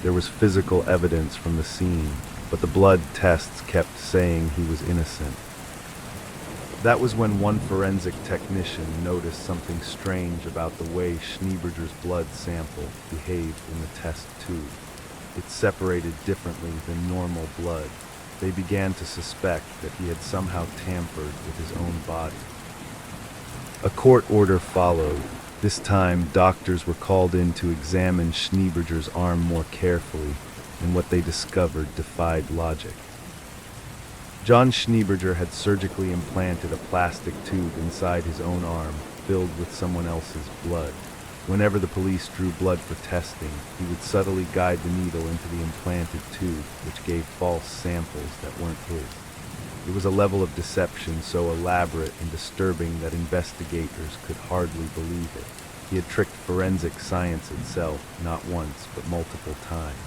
Speaker 1: There was physical evidence from the scene, but the blood tests kept saying he was innocent. That was when one forensic technician noticed something strange about the way Schneeberger's blood sample behaved in the test tube. It separated differently than normal blood. They began to suspect that he had somehow tampered with his own body. A court order followed. This time, doctors were called in to examine Schneeberger's arm more carefully, and what they discovered defied logic. John Schneeberger had surgically implanted a plastic tube inside his own arm, filled with someone else's blood. Whenever the police drew blood for testing, he would subtly guide the needle into the implanted tube, which gave false samples that weren't his. It was a level of deception so elaborate and disturbing that investigators could hardly believe it. He had tricked forensic science itself, not once, but multiple times.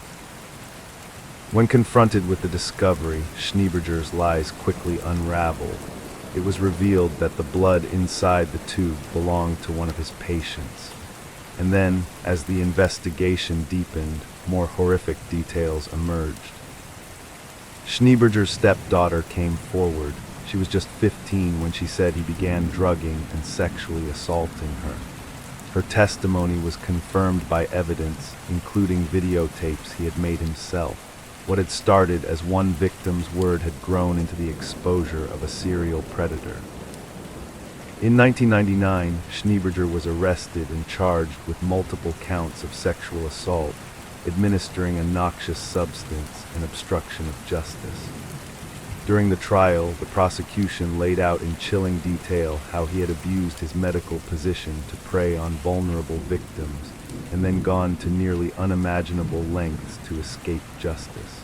Speaker 1: When confronted with the discovery, Schneeberger's lies quickly unraveled. It was revealed that the blood inside the tube belonged to one of his patients. And then, as the investigation deepened, more horrific details emerged. Schneeberger's stepdaughter came forward. She was just 15 when she said he began drugging and sexually assaulting her. Her testimony was confirmed by evidence, including videotapes he had made himself. What had started as one victim's word had grown into the exposure of a serial predator. In 1999, Schneeberger was arrested and charged with multiple counts of sexual assault, administering a noxious substance, and obstruction of justice. During the trial, the prosecution laid out in chilling detail how he had abused his medical position to prey on vulnerable victims, and then gone to nearly unimaginable lengths to escape justice.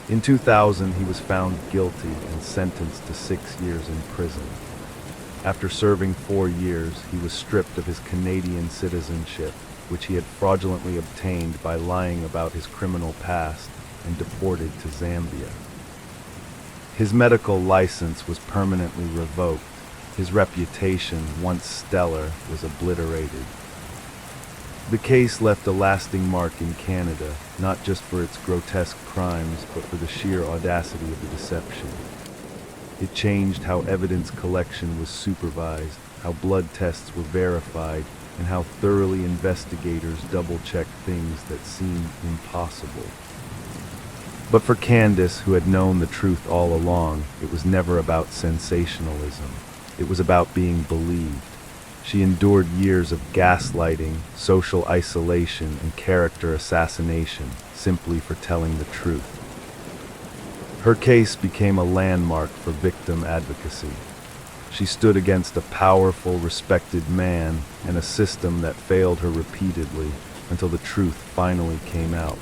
Speaker 1: In 2000, he was found guilty and sentenced to 6 years in prison. After serving 4 years, he was stripped of his Canadian citizenship, which he had fraudulently obtained by lying about his criminal past, and deported to Zambia. His medical license was permanently revoked. His reputation, once stellar, was obliterated. The case left a lasting mark in Canada, not just for its grotesque crimes, but for the sheer audacity of the deception. It changed how evidence collection was supervised, how blood tests were verified, and how thoroughly investigators double-checked things that seemed impossible. But for Candace, who had known the truth all along, it was never about sensationalism. It was about being believed. She endured years of gaslighting, social isolation, and character assassination simply for telling the truth. Her case became a landmark for victim advocacy. She stood against a powerful, respected man and a system that failed her repeatedly until the truth finally came out.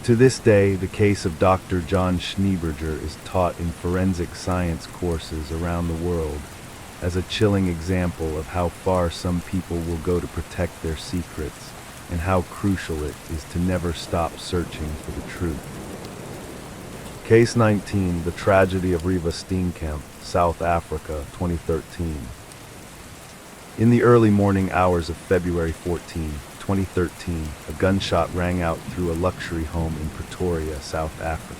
Speaker 1: To this day, the case of Dr. John Schneeberger is taught in forensic science courses around the world as a chilling example of how far some people will go to protect their secrets and how crucial it is to never stop searching for the truth. Case 19, the tragedy of Riva Steenkamp, South Africa, 2013. In the early morning hours of February 14, 2013, a gunshot rang out through a luxury home in Pretoria, South Africa.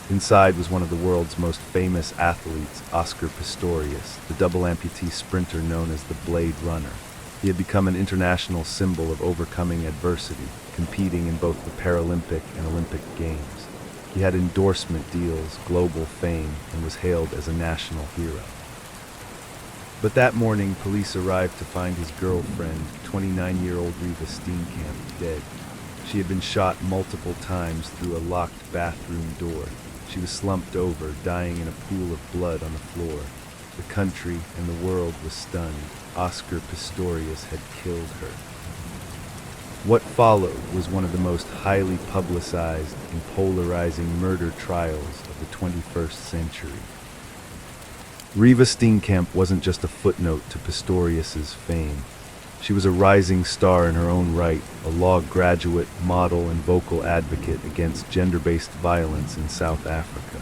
Speaker 1: Inside was one of the world's most famous athletes, Oscar Pistorius, the double amputee sprinter known as the Blade Runner. He had become an international symbol of overcoming adversity, competing in both the Paralympic and Olympic Games. He had endorsement deals, global fame, and was hailed as a national hero. But that morning, police arrived to find his girlfriend, 29-year-old Riva Steenkamp, dead. She had been shot multiple times through a locked bathroom door. She was slumped over, dying in a pool of blood on the floor. The country and the world was stunned. Oscar Pistorius had killed her. What followed was one of the most highly publicized and polarizing murder trials of the 21st century. Riva Steenkamp wasn't just a footnote to Pistorius's fame. She was a rising star in her own right, a law graduate, model, and vocal advocate against gender-based violence in South Africa.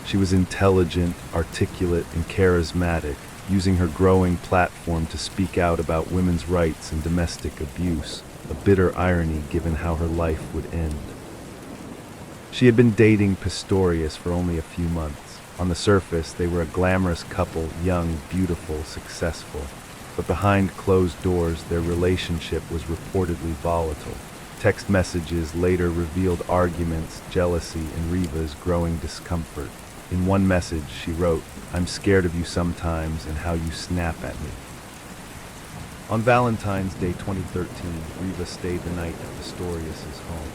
Speaker 1: She was intelligent, articulate, and charismatic, using her growing platform to speak out about women's rights and domestic abuse, a bitter irony given how her life would end. She had been dating Pistorius for only a few months. On the surface, they were a glamorous couple, young, beautiful, successful. But behind closed doors, their relationship was reportedly volatile. Text messages later revealed arguments, jealousy, and Riva's growing discomfort. In one message, she wrote, "I'm scared of you sometimes and how you snap at me." On Valentine's Day 2013, Riva stayed the night at Pistorius's home.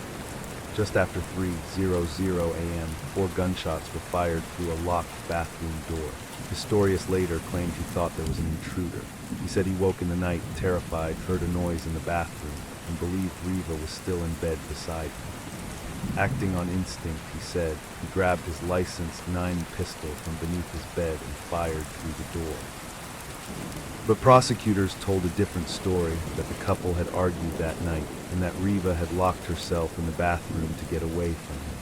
Speaker 1: Just after 3:00 a.m., 4 gunshots were fired through a locked bathroom door. Pistorius later claimed he thought there was an intruder. He said he woke in the night, terrified, heard a noise in the bathroom, and believed Riva was still in bed beside him. Acting on instinct, he said, he grabbed his licensed 9 pistol from beneath his bed and fired through the door. But prosecutors told a different story, that the couple had argued that night, and that Riva had locked herself in the bathroom to get away from him.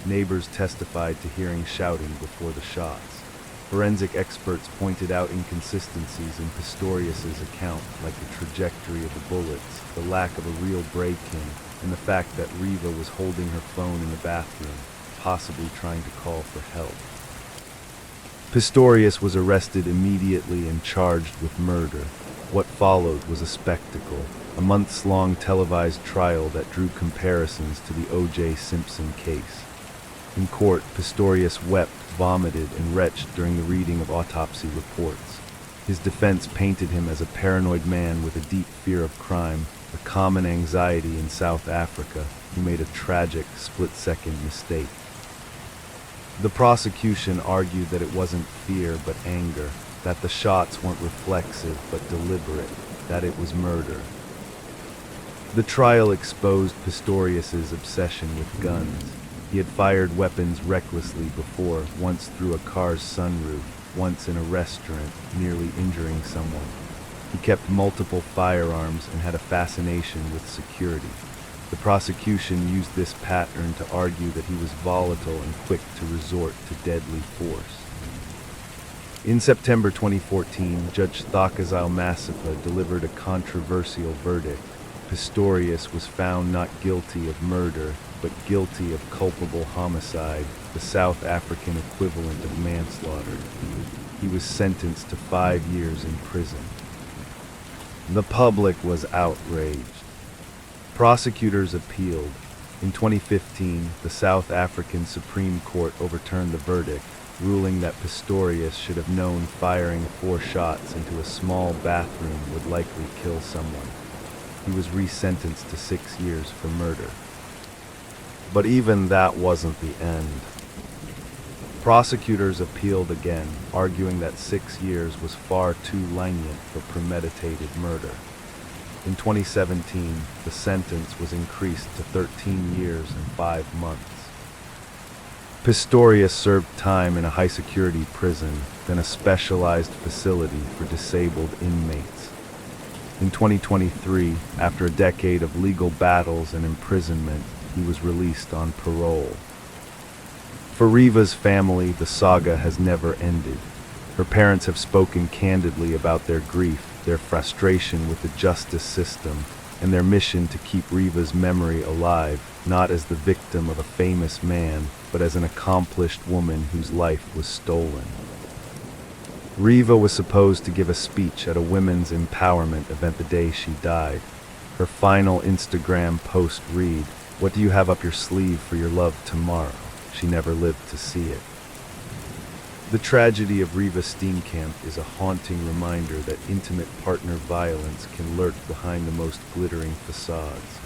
Speaker 1: Neighbors testified to hearing shouting before the shots. Forensic experts pointed out inconsistencies in Pistorius's account, like the trajectory of the bullets, the lack of a real break-in, and the fact that Riva was holding her phone in the bathroom, possibly trying to call for help. Pistorius was arrested immediately and charged with murder. What followed was a spectacle, a months-long televised trial that drew comparisons to the O.J. Simpson case. In court, Pistorius wept, vomited, and retched during the reading of autopsy reports. His defense painted him as a paranoid man with a deep fear of crime, a common anxiety in South Africa, who made a tragic, split-second mistake. The prosecution argued that it wasn't fear but anger, that the shots weren't reflexive but deliberate, that it was murder. The trial exposed Pistorius's obsession with guns. He had fired weapons recklessly before, once through a car's sunroof, once in a restaurant, nearly injuring someone. He kept multiple firearms and had a fascination with security. The prosecution used this pattern to argue that he was volatile and quick to resort to deadly force. In September 2014, Judge Thakazile Masipa delivered a controversial verdict. Pistorius was found not guilty of murder, but guilty of culpable homicide, the South African equivalent of manslaughter. He was sentenced to 5 years in prison. The public was outraged. Prosecutors appealed. In 2015, the South African Supreme Court overturned the verdict, ruling that Pistorius should have known firing 4 shots into a small bathroom would likely kill someone. He was resentenced to 6 years for murder. But even that wasn't the end. Prosecutors appealed again, arguing that 6 years was far too lenient for premeditated murder. In 2017, the sentence was increased to 13 years and 5 months. Pistorius served time in a high-security prison, then a specialized facility for disabled inmates. In 2023, after a decade of legal battles and imprisonment, he was released on parole. For Riva's family, the saga has never ended. Her parents have spoken candidly about their grief, their frustration with the justice system, and their mission to keep Riva's memory alive, not as the victim of a famous man, but as an accomplished woman whose life was stolen. Riva was supposed to give a speech at a women's empowerment event the day she died. Her final Instagram post read, "What do you have up your sleeve for your love tomorrow?" She never lived to see it. The tragedy of Riva Steenkamp is a haunting reminder that intimate partner violence can lurk behind the most glittering facades.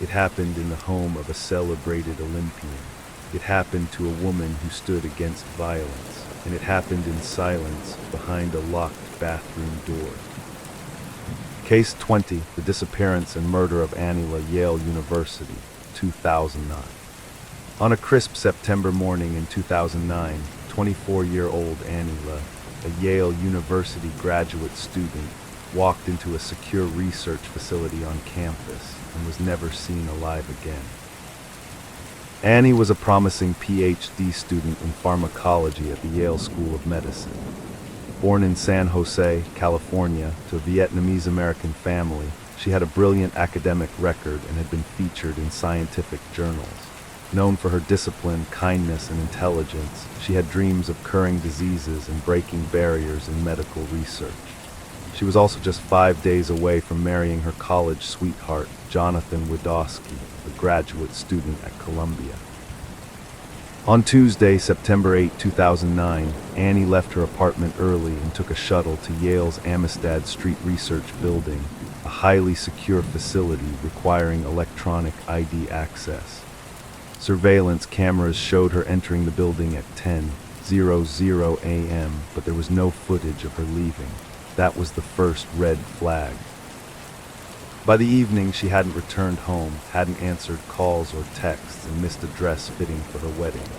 Speaker 1: It happened in the home of a celebrated Olympian. It happened to a woman who stood against violence, and it happened in silence behind a locked bathroom door. Case 20, the disappearance and murder of Anila, Yale University, 2009. On a crisp September morning in 2009, 24-year-old Anila, a Yale University graduate student, walked into a secure research facility on campus and was never seen alive again. Annie was a promising PhD student in pharmacology at the Yale School of Medicine. Born in San Jose, California, to a Vietnamese-American family, she had a brilliant academic record and had been featured in scientific journals. Known for her discipline, kindness, and intelligence, she had dreams of curing diseases and breaking barriers in medical research. She was also just 5 days away from marrying her college sweetheart, Jonathan Wadowski, a graduate student at Columbia. On Tuesday, September 8, 2009, Annie left her apartment early and took a shuttle to Yale's Amistad Street Research Building, a highly secure facility requiring electronic ID access. Surveillance cameras showed her entering the building at 10:00 a.m., but there was no footage of her leaving. That was the first red flag. By the evening, she hadn't returned home, hadn't answered calls or texts, and missed a dress fitting for her wedding.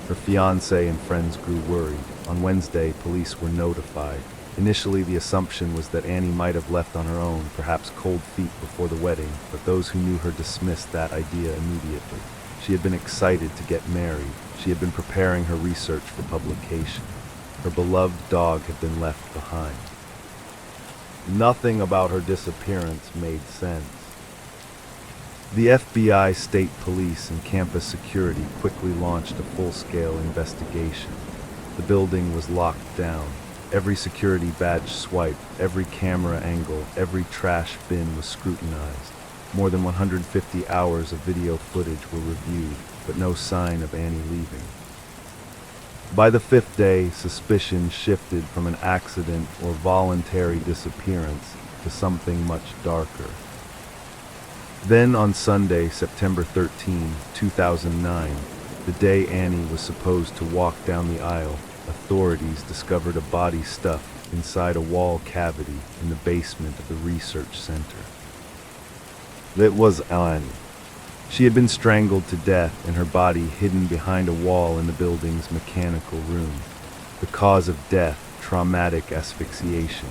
Speaker 1: Her fiancé and friends grew worried. On Wednesday, police were notified. Initially, the assumption was that Annie might have left on her own, perhaps cold feet before the wedding, but those who knew her dismissed that idea immediately. She had been excited to get married. She had been preparing her research for publication. Her beloved dog had been left behind. Nothing about her disappearance made sense. The FBI, state police, and campus security quickly launched a full-scale investigation. The building was locked down. Every security badge swiped, every camera angle, every trash bin was scrutinized. More than 150 hours of video footage were reviewed, but no sign of Annie leaving. By the 5th day, suspicion shifted from an accident or voluntary disappearance to something much darker. Then on Sunday, September 13, 2009, the day Annie was supposed to walk down the aisle, authorities discovered a body stuffed inside a wall cavity in the basement of the research center. It was Annie. She had been strangled to death and her body hidden behind a wall in the building's mechanical room. The cause of death, traumatic asphyxiation.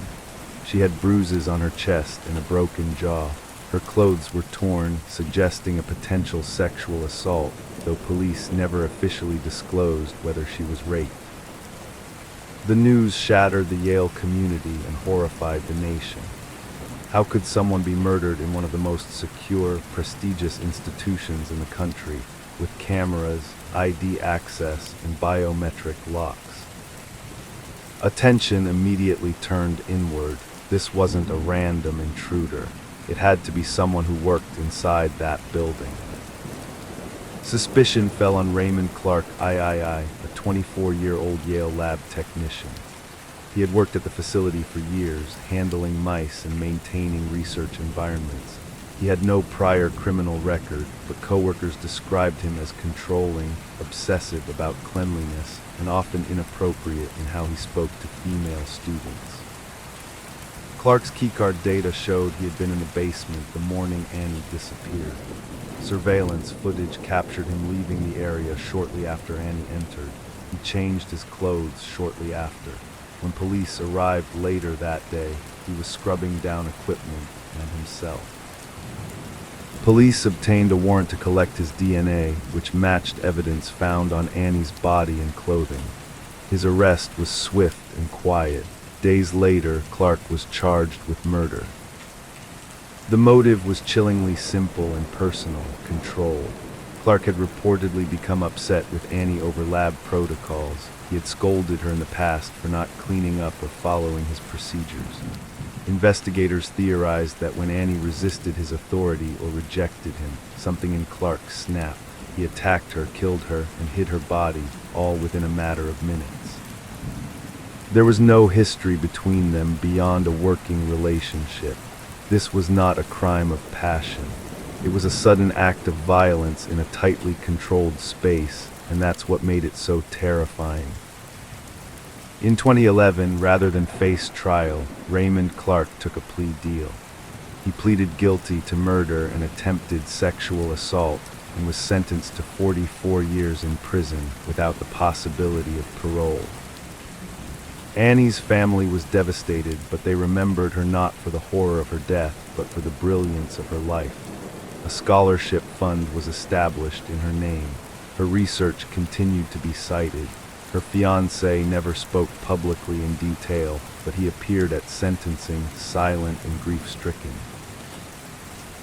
Speaker 1: She had bruises on her chest and a broken jaw. Her clothes were torn, suggesting a potential sexual assault, though police never officially disclosed whether she was raped. The news shattered the Yale community and horrified the nation. How could someone be murdered in one of the most secure, prestigious institutions in the country, with cameras, ID access, and biometric locks? Attention immediately turned inward. This wasn't a random intruder. It had to be someone who worked inside that building. Suspicion fell on Raymond Clark, III, a 24-year-old Yale lab technician. He had worked at the facility for years, handling mice and maintaining research environments. He had no prior criminal record, but coworkers described him as controlling, obsessive about cleanliness, and often inappropriate in how he spoke to female students. Clark's keycard data showed he had been in the basement the morning Annie disappeared. Surveillance footage captured him leaving the area shortly after Annie entered. He changed his clothes shortly after. When police arrived later that day, he was scrubbing down equipment and himself. Police obtained a warrant to collect his DNA, which matched evidence found on Annie's body and clothing. His arrest was swift and quiet. Days later, Clark was charged with murder. The motive was chillingly simple and personal: control. Clark had reportedly become upset with Annie over lab protocols. He had scolded her in the past for not cleaning up or following his procedures. Investigators theorized that when Annie resisted his authority or rejected him, something in Clark snapped. He attacked her, killed her, and hid her body, all within a matter of minutes. There was no history between them beyond a working relationship. This was not a crime of passion. It was a sudden act of violence in a tightly controlled space, and that's what made it so terrifying. In 2011, rather than face trial, Raymond Clark took a plea deal. He pleaded guilty to murder and attempted sexual assault and was sentenced to 44 years in prison without the possibility of parole. Annie's family was devastated, but they remembered her not for the horror of her death, but for the brilliance of her life. A scholarship fund was established in her name. Her research continued to be cited. Her fiancé never spoke publicly in detail, but he appeared at sentencing, silent and grief-stricken.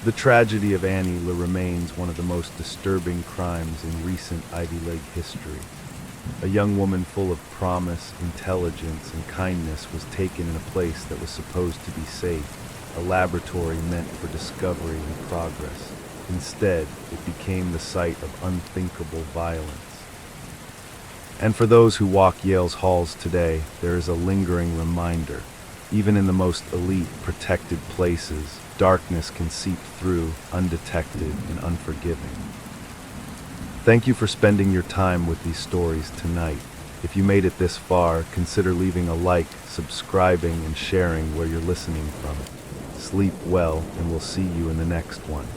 Speaker 1: The tragedy of Annie remains one of the most disturbing crimes in recent Ivy League history. A young woman full of promise, intelligence, and kindness was taken in a place that was supposed to be safe, a laboratory meant for discovery and progress. Instead, it became the site of unthinkable violence. And for those who walk Yale's halls today, there is a lingering reminder. Even in the most elite, protected places, darkness can seep through, undetected and unforgiving. Thank you for spending your time with these stories tonight. If you made it this far, consider leaving a like, subscribing, and sharing where you're listening from. Sleep well, and we'll see you in the next one.